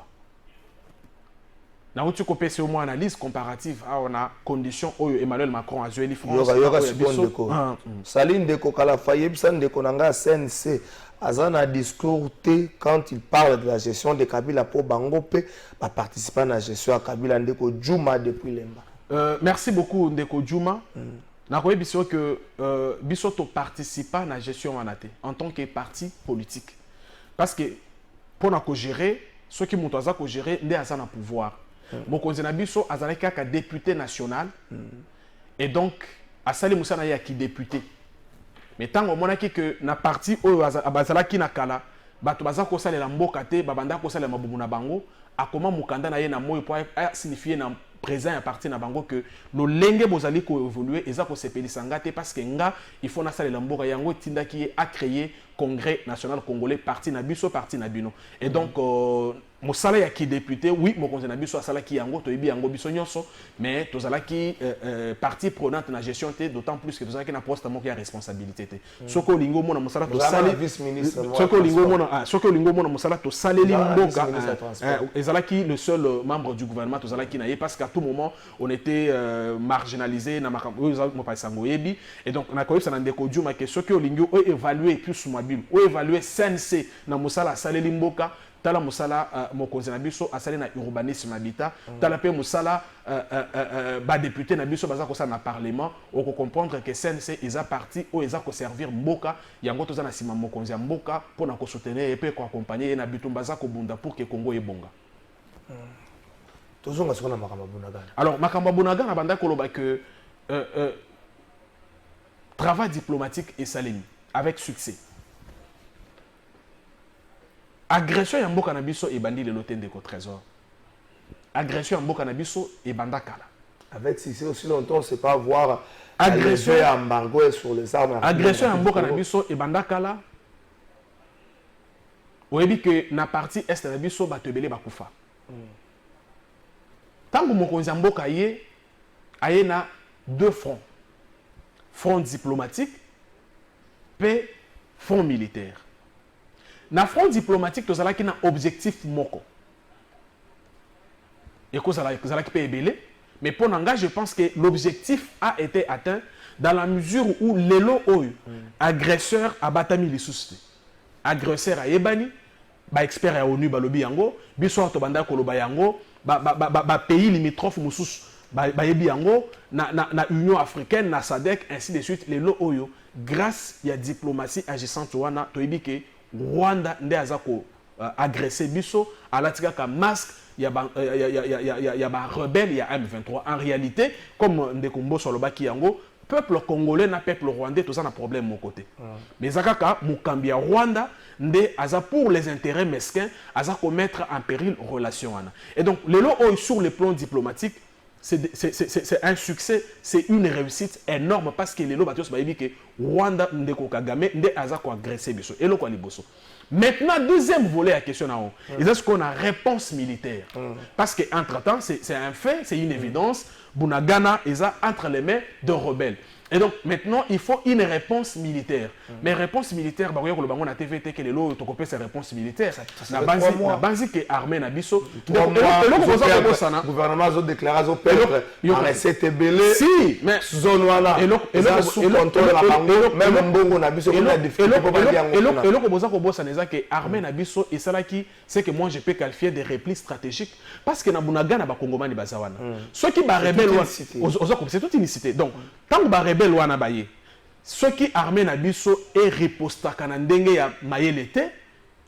Na uti ko pese au moins analyse comparative à on a condition oyo Emmanuel Macron a joué li France.
Yoga seconde ko. Saline de ko kala fayeb san de konanga CNC azana discours te quand il parle de la gestion de Kabila pour Bangope va participer à la gestion à Kabila ndeko Djouma depuis Lemba.
Merci beaucoup Ndeko Djouma. Nakoye biso que biso to participer à la gestion en tant que parti politique. Parce que pour na ko gérer ceux qui montent à ko gérer ndé azana pouvoir. Mokonzi na biso azana kaka député national. Et donc asali musana ya ki député. Mais tant au monaki que na parti oyo abazala ki na kala bato baza ko salela mboka te babanda ko salela mabubu na bango akoma mukanda na ye na moyo pour signifier na présent à partir na bango que no lenge bozali ko évoluer eza ko sepelisa ngate parce que nga il faut na salela mboka yango tinda ki a créé congrès national congolais parti na biso parti na bino et donc mosala ya ki député oui mokonzi na biso asala ki yango toyebi yango biso nyonso mais tozala ki partie prenante na gestion te d'autant plus que tozala ki na poste moko ya responsabilité te soko lingo mona mosala to sali soko lingo mona mosala to saleli mboka ezala ki le seul membre du gouvernement tozala ki na ye parce qu'à tout moment on était marginalisé na makambo mo pa sango yebi et donc na koyebisa na ndeko Djouma que soko lingo o évaluer plus mobile o évaluer CNC na mosala saleli mboka tala musala mokonzi na biso asali na urbanisme habitat tala pe musala ba député na biso baza ko sa na parlement on peut comprendre que CNC ils a parti ou ils a ko servir mboka yango toza na sima mokonzi ya mboka pour na ko soutenir et pe ko accompagner na bitumba za ko bunda pour que Congo ebonga.
Tozonga sona makamba bunaga.
Alors makamba bunaga na banda ko loba que travail diplomatique et salimi avec succès. Agression ya mboka na biso ebandi le loten de trésor. Agression ya mboka na biso ebanda kala.
Avec si c'est aussi longtemps c'est pas voir agression ya embargo sur les armes.
Agression ya mboka na biso ebanda kala. Oyebi que na partie est na biso bato ebele bakufa. Tango mokonzi ya mboka ye aye na deux fronts. Front diplomatique et front militaire. na front diplomatique tozalaki na objectif moko et kozalaki pe ebele mais pour nanga je pense que l'objectif a été atteint dans la mesure où lelo oyo agresseur abatami lisusu agresseur ayebani ba expert ya ONU balobi yango biso to banda koloba yango ba pays limitrophes mususu ba yebi yango na Union africaine na SADC ainsi de suite lelo oyo grâce ya diplomatie agissante wana to yebi ke Rwanda nde azako agresser biso alatika ka masque ya ba rebelle ya M23 en réalité comme Ndekombo Solobaki yango peuple congolais na peuple rwandais tout ça na problème mon côté mais zakaka mukambi ya Rwanda nde aza pour les intérêts mesquins aza commettre en péril relation wana et donc lelo sur le plan diplomatique c'est un succès, c'est une réussite énorme parce que les lots bateaux baïbi que Rwanda ndeko Kagame nde aza ko agresser biso et lo ko liboso. Maintenant deuxième volet à question na on. Est-ce qu'on a réponse militaire? Parce que entre temps c'est un fait, c'est une évidence, Bunagana eza entre les mains de rebelles. Et donc maintenant il faut une réponse militaire. Mais réponse militaire ba ko lo bango na TVT que les lots to copé ces réponses militaires. Na banzi que armée na biso.
Gouvernement a déclaré au peuple en CTBL.
Si, mais
zone wala. Et sous contrôle la bango même mbongo na biso na difficulté pour ba diango.
Et lo ko boza ko bossa neza que armée na biso et ça qui c'est que moi je peux qualifier de repli stratégique parce que na Bunagana ba Kongomani bazawana. Ceux qui ba rebelle c'est toute une cité. Donc tant ba rebelle wana baye ceux qui armé na biso et ripostaka na ndenge ya mayele te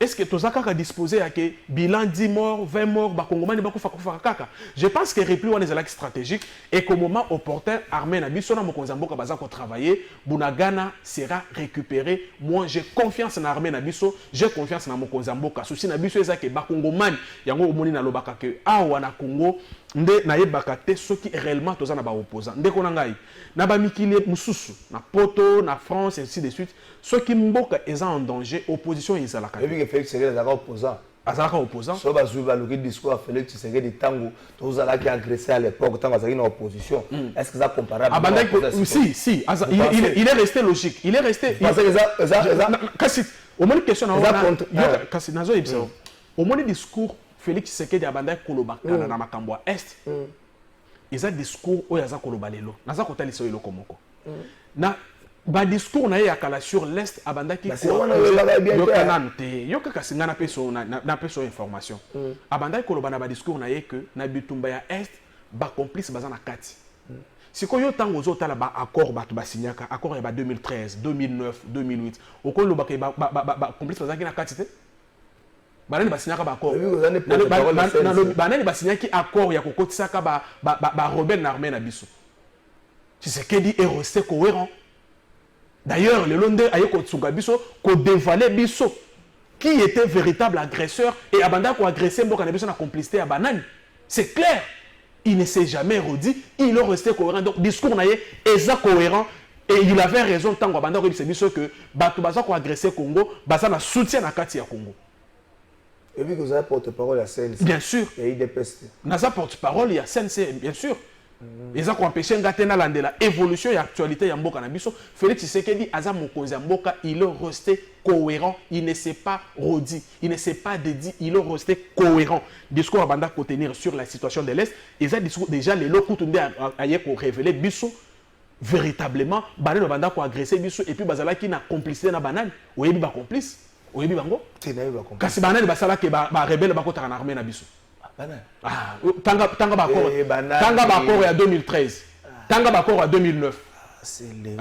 est-ce que tozaka ka disposer à que bilan 10 morts 20 morts ba kongomani ba kufa kaka je pense que repli wana ezalaki stratégique et qu'au moment opportun armé na biso na mokonzi mboka baza ko travailler Bunagana sera récupéré moi j'ai confiance na armé na biso j'ai confiance na mokonzi mboka souci na biso ezaka ba kongomani yango omoni na lobaka que awa na Congo nde na yebaka te soki réellement tozana ba opposant ndeko na ngai na ba mikili mususu na poto na France ainsi de suite soki mboka eza en danger opposition ezalaka
et puis que Félix Tshisekedi ezalaka opposant
azalaka opposant
so bazui baloki discours à Félix Tshisekedi tango tozalaki agressé à l'époque tango azalaki na opposition est-ce que ça comparable
si il est resté logique il est resté
parce que
kasi au moins question na kasi nazo ibso au moins discours Félix Tshisekedi abandaki koloba na makambo ya est eza discours oyo aza koloba lelo naza kotalisa oyo eloko moko na ba discours na ye akala sur l'est abandaki yoka kasi nga na peso information abandaki koloba na ba discours na ye que na bitumba ya est ba complice baza na kati sikoyo tango ozotala ba accord bato basinyaka accord ya ba 2013 2009 2008 okoloba ke ba complice bazaki na kati te banani basinyaka ba accord banani basinyaki accord ya kokotisaka ba rebelle na armée na biso Tshisekedi est resté cohérent. D'ailleurs le londe aye ko tsunga biso ko dévaler biso qui était véritable agresseur et abanda ko agresser mboka na biso na complicité ya banani c'est clair il ne s'est jamais redit il est resté cohérent donc discours na ye eza cohérent et il avait raison tant ko abanda ko biso que bato baza ko agresser Congo baza na soutien na kati ya Congo.
Et puis que vous avez porte-parole à CNC.
Bien sûr.
Et il dépeste.
Naza porte-parole il y a CNC bien sûr. Ils ont empêché Ngatena Landela évolution et actualité ya mboka na biso. Félix Tshisekedi aza mokonzi ya mboka, il est resté cohérent, il ne s'est pas redit, il ne s'est pas dédié, il est resté cohérent. Discours abanda ko tenir sur la situation de l'Est, ils ont discours déjà les locaux tunde aye ko révéler biso véritablement banane banda ko agresser biso et puis bazala ki na complicité na banane, oyebi ba complice. Oyebi bango? Kasi banane basala ke ba rebelle ba ko ta na armée na biso. Ah, tanga bakoro ya 2013 tanga bakoro ya 2009
c'est les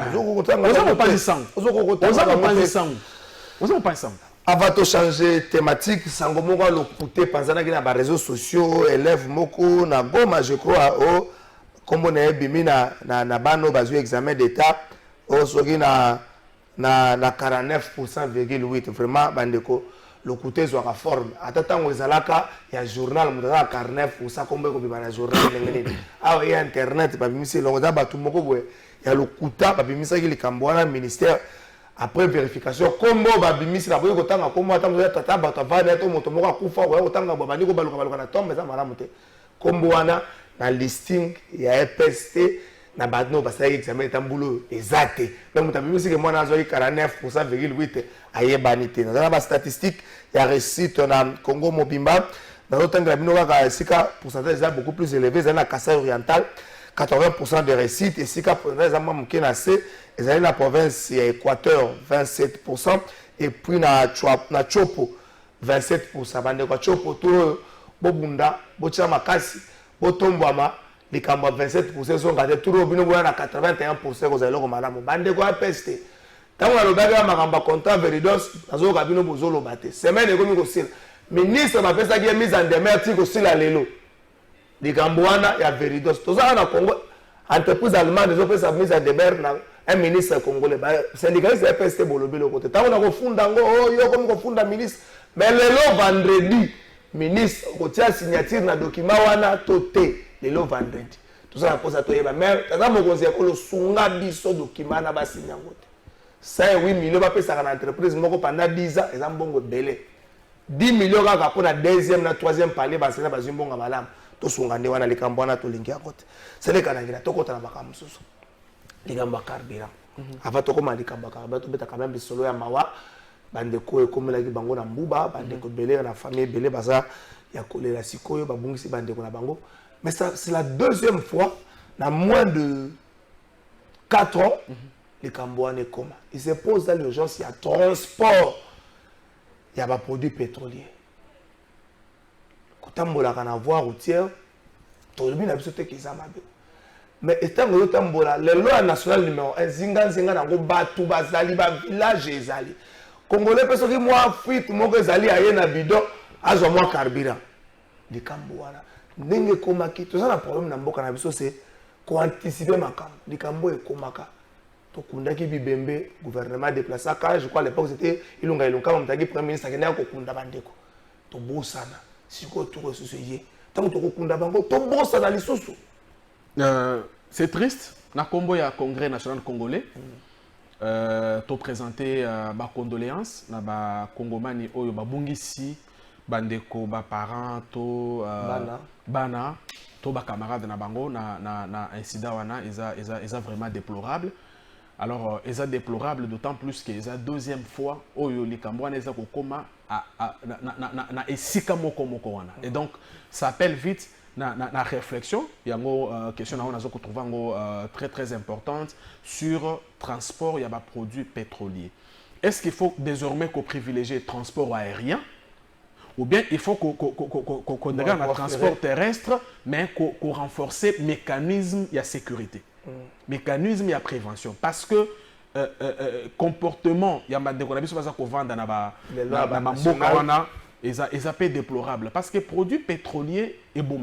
avant de changer thématique sango moko lo couté panzana ki na ba réseaux sociaux élève moko na Goma je crois au comme na bimi na bano bazu examen d'état au soki na 49,8 vraiment bandeko le côté soit la forme attends ezalaka ya journal mutaka 49% kombe ko bibana journal ngene ah ya internet ba bimisi longoza batu moko boye ya lokuta ba bimisa ki likambwana ministère après vérification kombo ba bimisi na boye ko tanga kombo atamu ya tata ba tavana to moto moko akufa ko tanga ba bani ko baluka na tombe za malamu te kombo wana na listing ya EPST na badno basaki examen tambulo exact donc tabi si que moi nazo 49,8 ayebani te na ba statistique ya réussite na Congo Mobimba dans l'autre bino kaka sika pourcentage est beaucoup plus élevé dans la Kasai orientale 80% de réussite et sika pourcentage est même qui na C et dans la province Équateur 27% et puis na Chopo 27% bande kwa Chopo tout bobunda bocha makasi botombwama likambo 27% sont gardés tout bino na 81% aux élèves malamu bande kwa peste tango na lobaga makamba contrat Veridos azo ka bino bozolo bate semaine ekomi ko sila ministre va faire ça qui est mise en demeure tiko sila lelo likambo wana ya Veridos toza na Congo entreprise allemande zo fait sa mise en demeure na un ministre congolais ba syndicaliste ya peste bolobi le côté tango na ko funda ngo oh yo comme ko funda ministre mais lelo vendredi ministre kotia signature na document wana toté lelo vendredi tout ça na posa toyeba mais tata mokonzi ya kolo sunga biso document na basigna ngote 5-8 millions ba pesa na entreprise moko pendant 10 ans eza mbongo belé 10 millions kaka pour la deuxième na troisième palier ba sena bazimbonga malamu to sunga nde wana likambo wana to lingi akote sele kana ngira to kota na makambo susu likambo carburant avant to koma likambo carburant to beta quand même bisolo ya mawa bande ko ekomelaki bango na mbuba bande ko belé na famille belé baza ya kolela sikoyo babungisi bande ko na bango mais ça c'est la deuxième fois na moins de 4 ans les Cambouanais comment il se pose dans l'urgence il y a transport il y a des produits pétroliers quand on a la voie routière tout le monde a besoin de qu'ils amaient mais étant que tambola les lois nationales numéro 1 zinga nango batu bazali ba village ezali congolais parce que moi fuite moko ezali aye na bidon azwa moi carburant les Cambouana ndenge komaki tout ça na problème na mboka na biso c'est ko anticiper makambo likambo ekomaka to kundaki bibembe gouvernement déplacé car je crois à l'époque c'était ilunga kama mtaki premier ministre akenda ko kunda bandeko to bosana siko to ressourcer tant to kunda bango to bosana lisusu
c'est triste na kombo ya congrès national congolais to présenter ba condoléances na ba congomani oyo babungisi bandeko ba parents to bana to ba camarades na bango na incident wana eza vraiment déplorable. Alors eza déplorable d'autant plus que eza deuxième fois oyo likambo wana eza kokoma na esika moko wana et donc ça appelle vite na réflexion yango question na on azo ko trouver ngo très importante sur transport ya ba produits pétroliers. Est-ce qu'il faut désormais qu'on privilégie transport aérien ou bien il faut qu'on regarde le transport terrestre, mais qu'on renforce le mécanisme de sécurité, mécanisme de prévention. Parce que comportement, il y a des gens qui vendent dans les peu déplorable. Parce que les produits pétroliers sont bon,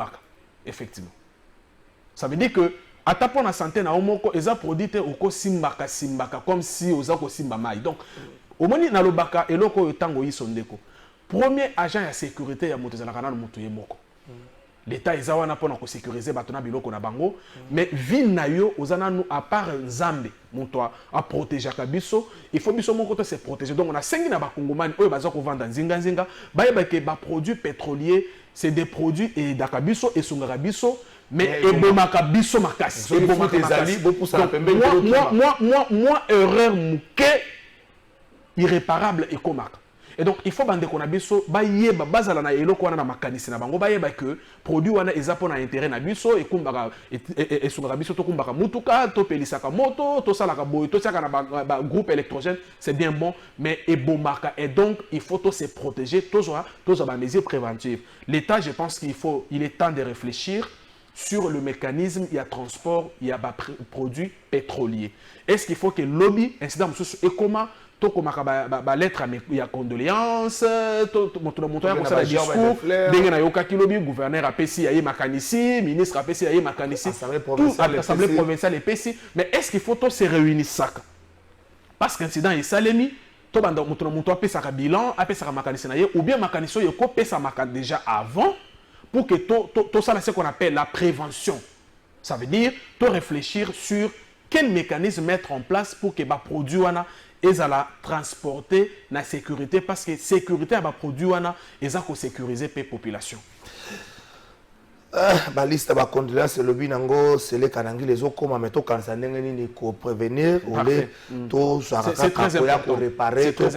effectivement. Ça veut dire que, à ta la santé, ils ont produit au simbaka, comme si ils ont simbamaï. Donc, au moment où ils ont baka et loko tango yisondeko. Premier agent de sécurité ya moto zalaka na moto yemoko. L'état ezawana pona ko sécuriser batona biloko na bango, mais ville na yo ozana nous à part Nzambe moto a protéger kabiso, il faut biso moko to se protéger. Donc on a sengi na ba kongomani oyo baza ko vendre nzinga ba ke ba produits pétroliers, c'est des produits et dakabiso et sungara biso mais ebomaka biso makasi. Moi erreur muke irréparable et komaka. Et donc il faut bande qu'on a biso ba yeba bazala na eloko wana na makanisi na bango ba yeba que produit wana ezapo na intérêt na biso et kumbaka et sungara biso to kumbaka mutuka to pelisaka moto to salaka boy to saka na ba groupe électrogène c'est bien bon mais ebomaka et donc il faut to se protéger toujours ba mesures préventives. L'état je pense il est temps de réfléchir sur le mécanisme il y a transport il y a produits pétroliers. Est-ce qu'il faut que lobby incident et comment ba lettre à condoléances monto ya kosala discours ndenge na yoka kilobi gouverneur apesi aye makanisi ministre apesi aye makanisi assemblée provinciale apesi mais est-ce qu'il faut to se réunir saka parce qu'incident est salemi to banda monto apesa bilan apesa makanisi na ye ou bien makanisi yo ko pesa makan déjà avant pour que to ça ce qu'on appelle la prévention. Ça veut dire to réfléchir sur quel mécanisme mettre en place pour que ba produit wana et à la transporter la sécurité parce que sécurité à produit wana et ça sécuriser les populations.
baliste ba condoléances lobby nango c'est les kanangi les okoma mais to kanisa ndenge nini ko prévenir ole to
c'est très important
ko réparer to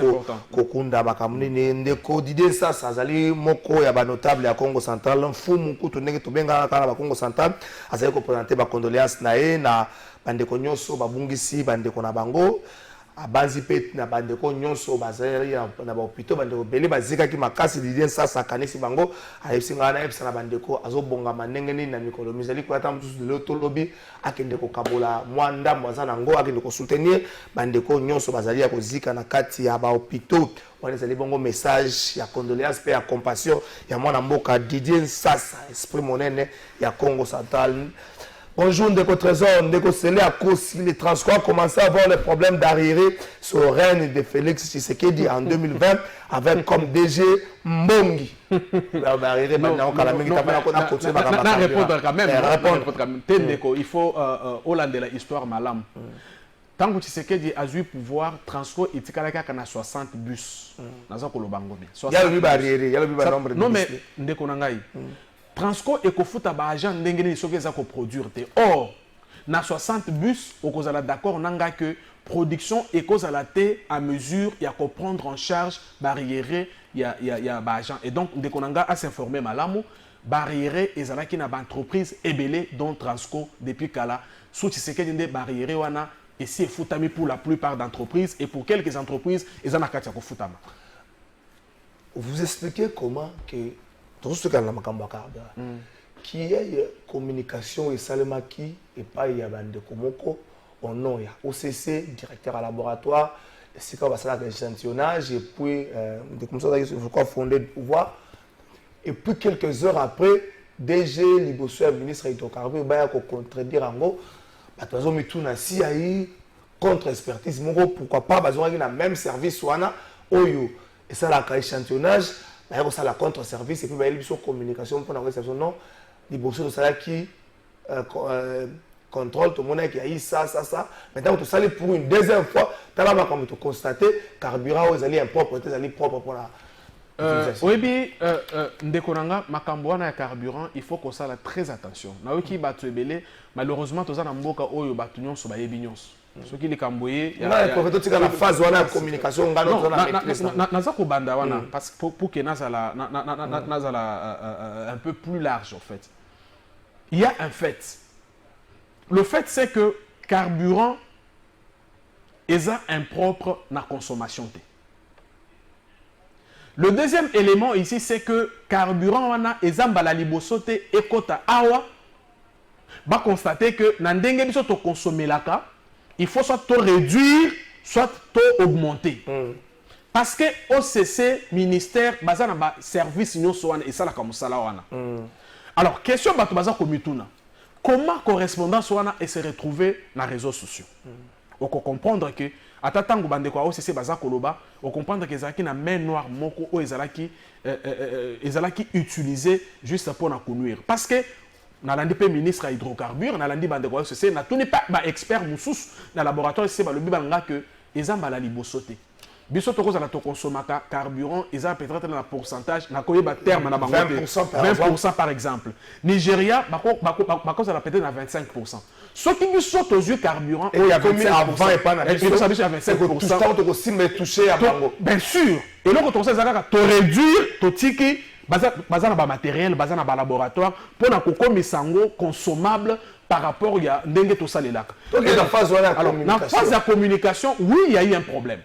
ko kunda makamuni ndeko Didier Sasa azali moko ya ba notable ya Congo Central mfumu kutu ndenge to benga kana ba Congo Central azali ko présenter ba condoléances na ye na bandeko nyonso babungisi bandeko na bango abanzi pe na bandeko nyonso bazali na ba hôpitaux bandeko bele bazika ki makasi Didier Sasa kanisi bango ayesinga na epsa na bandeko azobonga manenge nini na mikolo mizali ko ata mtusu de lobby akende ko kabola mwanda mwazana ngo akende ko soutenir bandeko nyonso bazali ya kozika na kati ya ba hôpitaux wana zali bongo message ya condoléances pe ya compassion ya mwana mboka Didier Sasa esprit monene ya Congo Central. Bonjour Ndeko Trésor, Ndeko Sélé à cause les transports commençaient à avoir les problèmes d'arriérés sur le règne de Félix Tshisekedi en 2020 avec comme DG Mbongi.
Non, répondre quand même. Il faut Hollande la histoire malam. Tant que Tshisekedi a eu pouvoir, Transco et Tikalaka a 60 bus. Il
y a le barrière, il y a le nombre de bus.
Non mais Ndeko Nangai. Transco et Kofuta Bajan n'engagent pas ça produire. Or, na 60 bus, au cause d'accord, n'anga que production et cause à la T à mesure, il y a qu'à prendre en charge barrière, il y a Bajan. Et donc, dès qu'on a à s'informer malamu, barrière et zana qui n'a pas entreprise ébélée dont Transco depuis Kala, sous ce qui est barrière wana et c'est foutami pour la plupart d'entreprises et pour quelques entreprises, ils en a qu'à foutama.
Vous expliquez comment que tout ce qu'on a qui est communication et salemaki et pas y a bande komoko au nom ya OCC directeur à laboratoire et c'est quand ça l'échantillonnage et puis comme ça il faut fonder le pouvoir et puis quelques heures après DG Liboso ministre hydrocarbures ba ko contredire ango batazo mituna si ai contre expertise moko pourquoi pas besoin na même service wana oyo et ça la échantillonnage d'ailleurs ça la contre service et puis il y a une communication pour la réception non les bourses de salaire qui contrôle tout le monde qui a eu ça maintenant tout ça pour une deuxième fois tu as comme tu constaté carburant aux alliés impropres aux alliés propres pour la
oui bien ndekonanga makambo na carburant il faut qu'on ça très attention na oki batu ebele malheureusement tous na mboka oyo batu nyonso ba yebi nyonso soki likamboye
ya peut-être la phase wana communication ngano na maîtrise
na za ko banda wana parce que pour que nazala un peu plus large en fait il y a un fait le fait c'est que carburant est impropre na consommation. Le deuxième élément ici c'est que carburant wana ezambala libosote ekota awa ba constater que na ndenge biso to consommer laka il faut soit to réduire soit to augmenter parce que OCC ministère bazana ba service nyonso wana esala ka musala wana alors question bato baza komituna comment correspondance wana et se retrouver na réseaux sociaux on comprendre que atatango bande kwa OCC baza koloba on comprendre que ezalaki na main noire moko o ezalaki utilisé juste pour na conduire parce que nalandi pe ministre à hydrocarbures nalandi bande kwa OCC na tout n'est pas ba expert mususu na laboratoire c'est ba lobi banga que ezamba la libosote biso to kozala to consomaka carburant ezala peut-être na pourcentage na koyeba terme na bango 20% par exemple Nigeria bako zala peut-être na 25%. Ce qui nous saute aux yeux carburant,
et il y a combien avant et pas na
et ça à 25%.
Tout aussi mais touché à bango.
Bien sûr. Et donc on sait ça to réduire to tiki baza na ba matériel, baza na ba laboratoire pour na koko misango consommable par rapport à ndenge to salelaka.
Donc la phase de
communication. La phase de communication, oui, il y a eu un problème.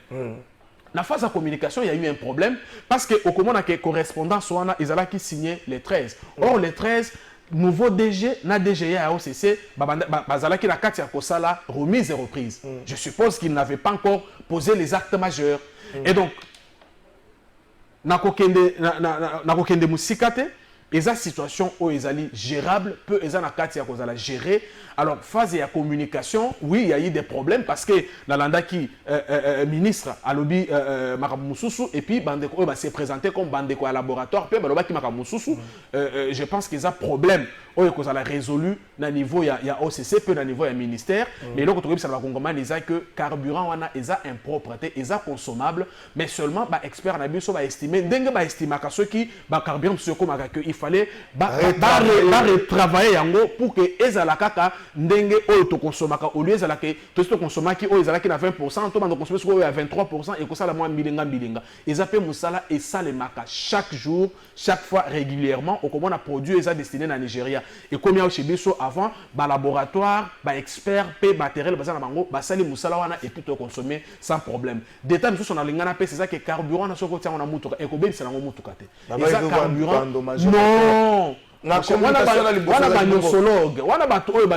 La phase de communication, il y a eu un problème parce que au comment que correspondant soit ils allaient qui signer les 13. Or les 13 nouveau DG na DGA à OCC bazala qui la katia kosala remise et reprise. Je suppose qu'ils n'avaient pas encore posé les actes majeurs. Et donc na kokende musikate eza situation où ezali gérable peu eza na katia kozala gérer. Alors phase de communication, oui, il y a eu des problèmes parce que Nalanda qui ministre à lobby Makamususu et puis Bandeko s'est présenté comme Bandeko à laboratoire puis Baloba qui Makamususu je pense qu'ils ont problème ou que ça l'a résolu na niveau il y a OCC peu na niveau il y a ministère mais là quand on ça va comprendre les que carburant wana eza impropreté eza consommable mais seulement ba expert na biso ba estimer ndenge ba estimaka ceux qui ba carburant sur comme que il fallait retravailler yango pour que ezala kaka ndenge oyo to consomaka au lieu ezala que to consomaki oyo ezala ki na 20% to bando consommer oyo à 23% et que ça la moins bilinga eza pe musala et ça les maka chaque jour chaque fois régulièrement au comment on a produit eza destiné na Nigeria et combien chez biso avant ba laboratoire ba expert pe matériel bazana bango ba sali musala wana et puis to consommer sans problème d'état biso on a lingana pe c'est ça que carburant na soko tia on a mutuka et ko be c'est na mutuka te et ça carburant non wana banyosologue wana bato oyo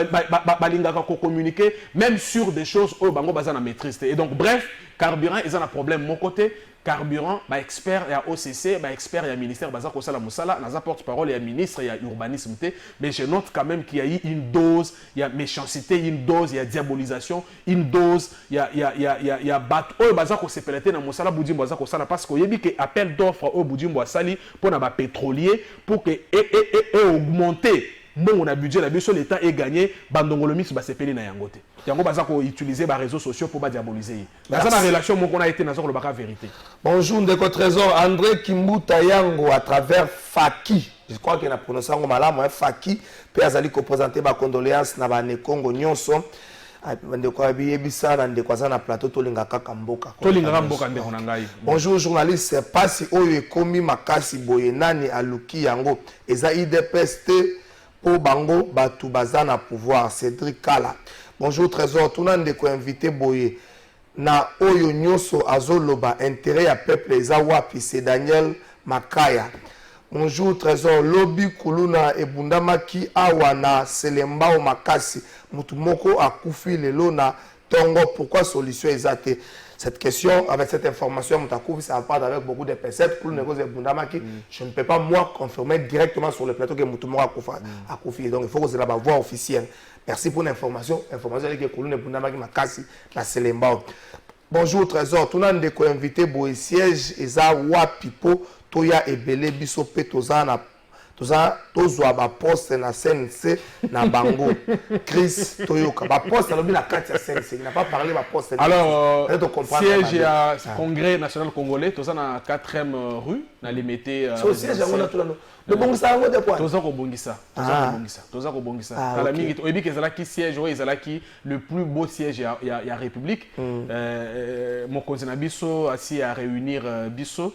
balingaka communiquer même sur des choses oyo bango baza na maîtrise et donc bref carburant ils ont un problème mon côté carburant ba expert ya OCC ba expert ya ministère baza ko sala musala na porte-parole ya ministre ya urbanisme mais je note quand même qu'il y a eu une dose il y a méchanceté une dose il y a diabolisation une dose il y a bat oyo baza ko sepelete na musala budimbo baza ko sala parce que yebi que appel d'offre au budimbo asali pour na ba pétrolier pour que augmenter bon on a budget la biso l'état est gagné bandongolo mix ba sepeli na yango te yango baza ko utiliser ba réseaux sociaux pour ba diaboliser dans sa relation mon qu'on a été na zo la vérité.
Bonjour Ndeko Trésor André Kimbuta Yango à travers Faki je crois qu'il a prononcé ngo malamu Faki pe azali ko présenter ba condoléances na ba ne Congo nyonso ndeko abiyebisa na ndeko za na plateau tolinga kaka mboka
ndeko na ngai.
Bonjour journaliste pasi oyo ekomi makasi boye nani aluki yango eza IDPS pour bango batu bazana pouvoir Cédric Kala. Bonjour Trésor tuna ndeko invité boye na oyo nyoso azoloba intérêt ya peuple eza wapi c'est Daniel Makaya. Bonjour Trésor lobby kuluna ebundamaki awa na Selembao makasi mutu moko akufi lelo na tongo pourquoi solution ezate. Cette question, avec cette information, ça part avec beaucoup de personnes. Je ne peux pas, moi, confirmer directement sur le plateau que Moutoumora a confié. Donc, il faut que c'est la voix officielle. Merci pour l'information. Information que Kouloune Bundamaki Makasi, la Selembao. Bonjour, Trésor. Tout le monde est invité pour le siège. Eza Wapipo, Toya et Belé, Bisso Petozana. Tozwa ba poste na CNC na Bango Chris Toyoka ba poste na la carte ya CNC il n'a pas parlé ba poste
alors siège à Congrès national congolais toza na 4e rue na limité
so siège yango na tout là le bongisa yango de quoi
toza ko bongisa ala mingi oyebi ke ezala ki siège o ezala ki le plus beau siège ya République mokonzi na biso asi à réunir biso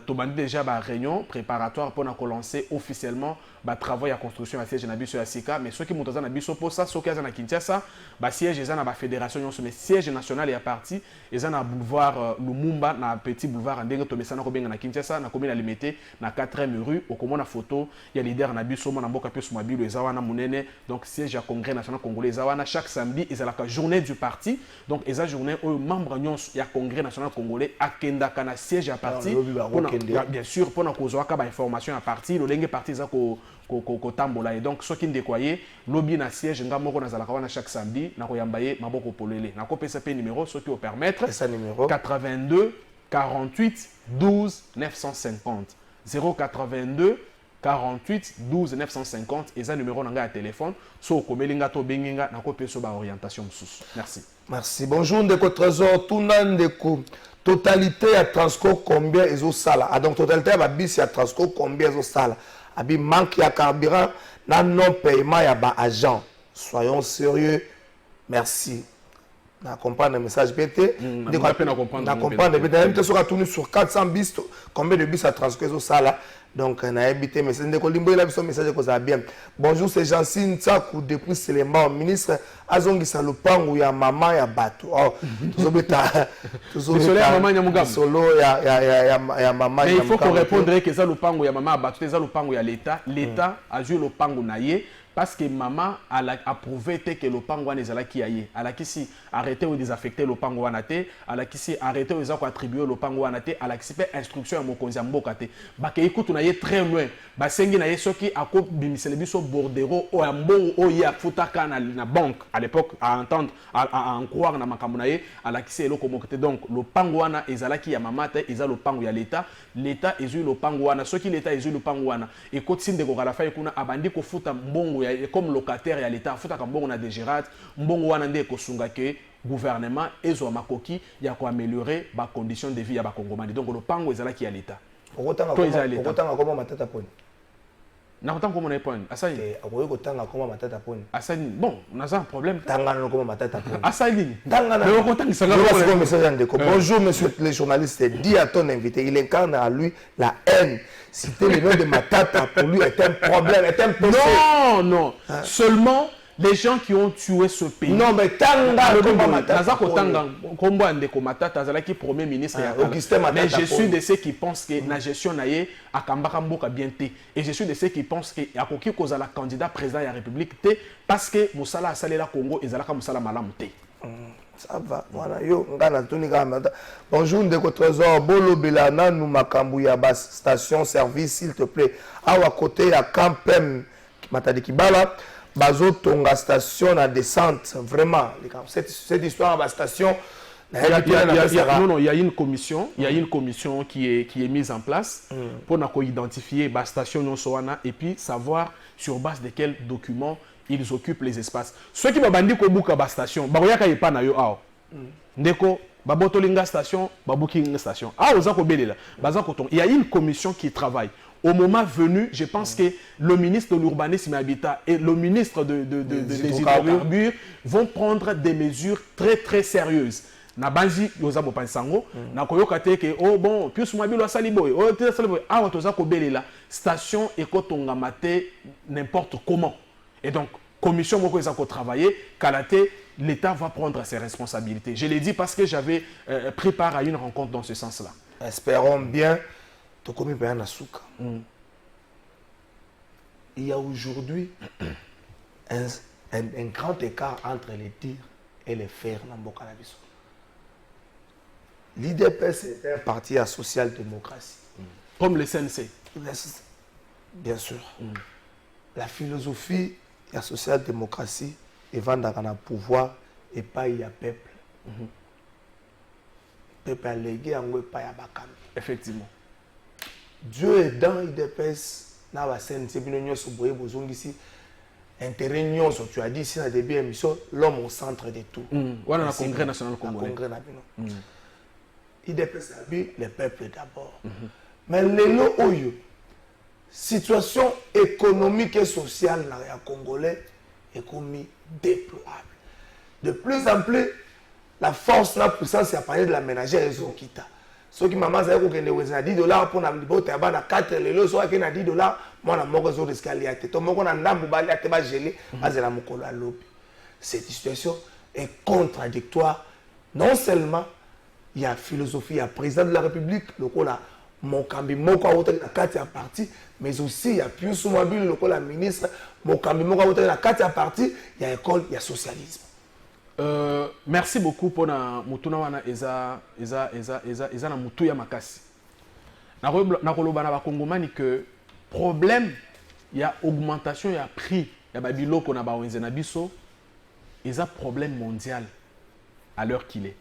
Tobandi déjà ba réunion préparatoire pour lancer officiellement ba travail à construction à siège na biso ya Sika mais ceux qui montent na biso pour ça ceux qui sont na Kinshasa ba siège eza na ba fédération nyonso mais siège national ya parti eza na boulevard Lumumba na petit boulevard ndenge to mesana ko benga na Kinshasa na commune limité na 4e rue au komona photo ya leader na biso na mboka pe suma bilo eza wana munene donc siège ya congrès national congolais eza wana chaque samedi eza la journée du parti donc eza journée au membre nyonso ya congrès national congolais akenda kana siège ya parti bien sûr pour na kozwaka ba information à parti le lenge parti za ko tambola et donc ceux qui ndékoyé lobby na siège nga moko na zalaka wana chaque samedi na koyambaye maboko polele na ko PCP numéro ceux qui au permettre 82 48 12 950 082 48 12 950 et ça numéro nanga à téléphone so komelinga to benginga na ko peso ba orientation msusu
merci bonjour Ndeko Trésor tuna ndeko totalité à Transco combien ils ont ça là donc totalité à bis à Transco combien ils ont ça là abi manque ya carburant na non paiement ya ba agent soyons sérieux merci na comprendre le message PT
na
comprendre peut-être sur tourner sur 400 bis combien de bis à Transco ils ont ça là donc na habité mais c'est ndeko limbo la biso message ko za bien bonjour c'est Jancine Tsakou depuis Selembao ministre azongisa lopango ya mama ya bato oh tuzobeta
mama ya mugamba
solo ya mama
mais il faut qu'on répondre que ça lopango ya mama ya bato ça lopango ya l'état a joué lopango na ye parce que maman a approuvé que le pango n'est qui aille à la qui si arrêter ou désaffecter le pango anate à la qui si arrêter ou attribuer le pango anate à la qui si fait instruction à mokonzi mbokate ba ke écoute on aille très loin ba sengi na yeso qui a ko bimisele biso bordero o ambo o ya futaka na banque à l'époque à entendre à en croire na makambo na ye à la qui si eloko mokate donc le pango ana ezala ki ya mama te ezala le pango ya l'état ezu le pango ana ce qui l'état ezu le pango ana et kotinde ko kala fa kuna abandi ko futa mbongo comme locataire ya l'état futa kambongo na dégerat mbongo wana nde ko sunga ke gouvernement ezo makoki ya ko améliorer ba conditions de vie ya ba kongomani donc le pango ezala ki ya l'état
okotanga comment matata poni
Na autant comme on est point. Asani.
Akoyo ko tanga koma matata poni.
Asani. Bon, on a un problème.
Tanga no koma matata poni.
Asani.
Tanga na.
Mais on tanga ça.
Bonjour monsieur le journaliste, dis à ton invité, il incarne à lui la haine. Citer le nom de Matata pour lui est un problème, est un péché.
Non, non. Seulement les gens qui ont tué ce pays.
Non, mais Tanga koma matata.
Nazako Tanga kombo andeko Matata azalaki premier ministre ya
Augustin Matata.
Mais je suis de ceux qui pensent que la gestion naie a kambaka mboka bien té. Et je suis de ceux qui pensent que akoki kozala candidat président de la République té parce que Moussala a salé la Congo et zalaka Moussala malamu té.
Ça va, voilà, yo, ngana tuni kama. Bonjour, Ndeko Trésor, Bolo Belana, nous makambu ya bas station service, s'il te plaît. Awa côté ya Campem, Matadi Kibala, Bazo Tonga station à descente, vraiment. Cette histoire à la station,
non, il y a une commission, qui est mise en place pour identifier la station et puis savoir sur base de quels documents ils occupent les espaces. Ceux qui m'ont dit que la station, il station, il y a une commission qui travaille. Au moment venu, je pense que le ministre de l'Urbanisme et Habitat et le ministre des Hydrocarbures vont prendre des mesures très très sérieuses. Na banzi yoza bopansango na koyoka te ke oh bon plus mabilo asali boy oh te asali boy ah toza ko belela station ekotonga mate n'importe comment et donc commission moko ezako travailler kalaté l'État va prendre ses responsabilités. Je l'ai dit parce que j'avais pris part à une rencontre dans ce sens-là.
Espérons bien to komi pe na suka. Il y a aujourd'hui un grand écart entre les dires et les faire dans mboka na biso. L'IDPS est un parti à social-démocratie.
Comme le CNC.
Bien sûr. La philosophie de la social-démocratie est vendre un pouvoir et pas il y a peuple. Peuple a légué en pas il y a bakam.
Effectivement.
Dieu est dans l'IDPS. Dans la CNC, intérêt tu as dit ici dans le début de l'émission, l'homme au centre de tout.
Voilà le Congrès national congolais.
IDPS le peuple d'abord. Mais la situation économique et sociale dans le Congolais est comme déployable. De plus en plus, la force, la puissance, il y a parlé de la ménagère et son kita. Ceux qui maman savent que $10 pour la libérer, il y a 4 lélos, soit qu'il y a $10, moi, je suis en risque à l'IAT. Tout le monde a un gelé, cette situation est contradictoire. Non seulement il y a philosophie, il y a président de la République, le cola Mokambi Moko a la carte à parti, mais aussi il y a Pius Mobile, le cola ministre, Mokambi Moko a la carte à parti, il y a école, il y a socialisme.
Merci beaucoup pour na mutuna wana eza na mutu ya makasi. Na koloba na bakongomani que problème il y a augmentation il y a prix ya babiloko na bawenze na biso eza problème mondial à l'heure qu'il est.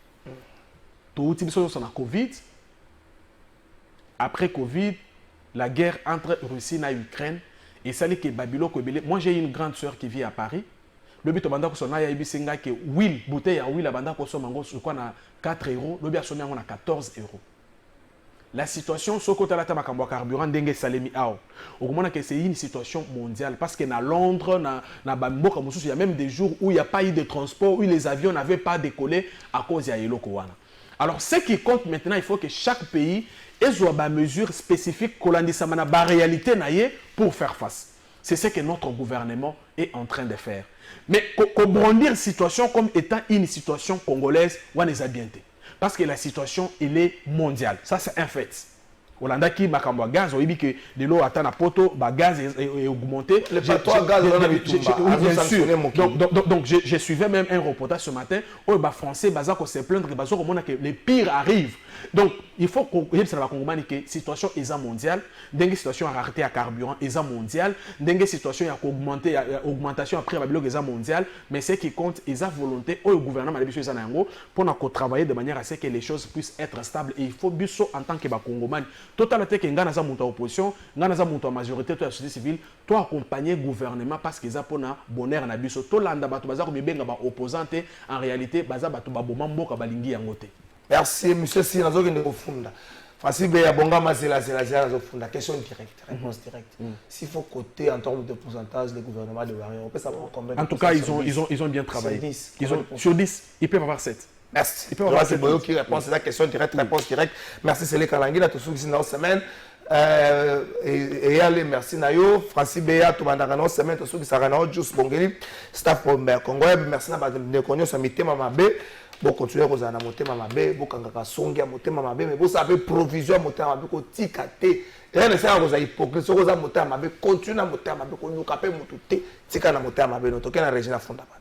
Tout biso sur la Covid. Après Covid, la guerre entre Russie et Ukraine et ça que babiloko belé. Moi j'ai une grande sœur qui vit à Paris. Le but banda ko sona ya ibisenga que huile bouteille ya huile banda ko soma ngo sur quoi na 4 €, le but somi ngo na 14 €. La situation sur côté la tama kambo carburant ndenge salemi ao. Au que c'est une situation mondiale parce que na Londres na bamboka mususu il y a même des jours où il n'y a pas eu de transport où les avions n'avaient pas décollé à cause ya eloko wana. Alors ce qui compte maintenant il faut que chaque pays ait des mesures spécifiques kolandisa mana ba réalité naie pour faire face. C'est ce que notre gouvernement est en train de faire. Mais brandir situation comme étant une situation congolaise, on est bien. Parce que la situation, elle est mondiale. Ça, c'est un fait. Hollanda qui makambo gaz, on dit que de l'eau atteint à poto, le gaz est augmenté.
Le bateau gaz,
donc, je suivais même un reportage ce matin où les Français se plaindre que les pires arrivent. Donc, il faut qu'on ait que situation est mondiale, une situation à rareté à carburant est mondiale, une situation à augmentation après la bloc est mondiale, mais ce qui compte est la volonté au gouvernement pour travailler de manière à ce que les choses puissent être stables. Et il faut biso en tant que Congomani, totalement que ngana za monta opposition, ngana za monta majorité de la société civile, toi accompagner le gouvernement parce que ça pour bonheur na biso, to landa batu baza ko bibenga ba opposante en réalité baza batu ba bomambo ka balingi yangote.
Merci, monsieur Sinazo qui nous funda. Francis Beya Bongama c'est la la question directe, réponse directe. S'il faut coter en termes de pourcentage les gouvernements de Warrior, on peut savoir combien.
En tout cas, ils ont bien travaillé. Sur 10, ils peuvent avoir 7.
Merci. Ils peuvent avoir 7. Qui répond à la question directe, réponse directe. Merci Célé Kalangi, là, tout ce qui est dans la semaine. Et allez, merci Nayo, Francis Beya, tout le monde dans la semaine, tout ce qui est dans la Jus Bongeli, staff Congo, merci à Nekonyo, ça m'était Mamabé. Bon, continuez à vous en monter Mamabé, bon, quand vous songe à monter Mamabé, mais vous savez, provision à monter Mamabé, qu'on ticate. Rien ne sert à vous hypocrisie, vous à monter Mamabé, continuez à monter Mamabé, qu'on nous capte monter, ticate à monter Mamabé, notre aucun régime fondamental.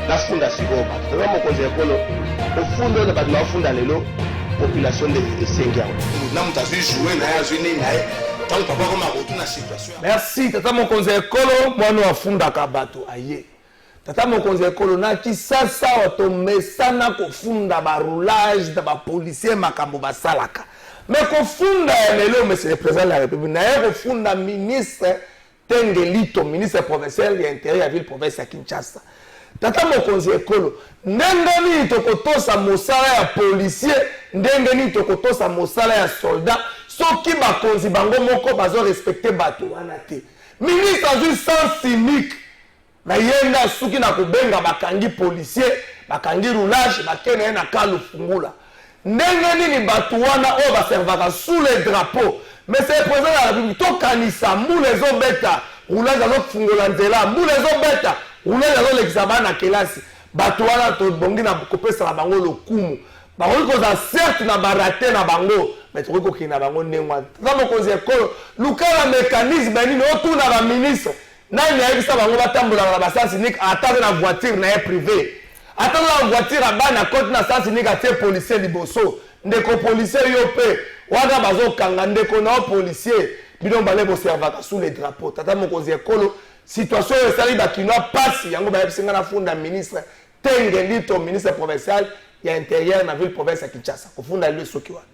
La fondation c'est vraiment mon conseil au fond de la fondation de la population de Senghia. Nous avons joué dans la papa comme la situation.
Merci, tata mon conseil Kolo, moi nous avons Kabato aye. Tata mon conseil Kolo na ki sasa auto mesana ko funda ba roulage da ba policier makambo ba salaka. Mais ko funda lelo monsieur le président de la République na ko funda ministre Tengelito, ministre provincial de l'intérieur de la ville province à Kinshasa. Tata mokonzi ekolo ndenge nini tokotosa mosala ya policier ndenge nini tokotosa mosala ya soldat soki bakonzi bango moko bazo respecter bato wana te ministre azwi sens cynique na yenda suki na kubenga bakangi policier bakangi roulage bakene na kalu fungula ndenge nini bato wana oyo baservaka sous les drapeaux mais c'est le président de la République tokanisa mbula ezobeta roulage azofungula nzela mbula ezobeta roulage azolekisa bana kelasi bato wana tobongi na kopesaka bango lokumu bakoki kozala certes na barate na bango mais tokoki kokende na bango ndenge wana tata mokonzi ekolo lukala mécanisme nini otuna baministre nani ayebisa bango batambolaka na basens unique ata na voiture na ye privé ata na voiture abana koti na sens unique atie policier liboso ndeko policier yo mpe wana bazokanga ndeko na policier bino bale boservaka sous les drapeaux tata mokonzi ekolo situation esali bakinoa pasi yango bayebisinga na funda ministre Tengelito ministre provincial ya intérieur na ville province ya Kinshasa kofunda ile soki wana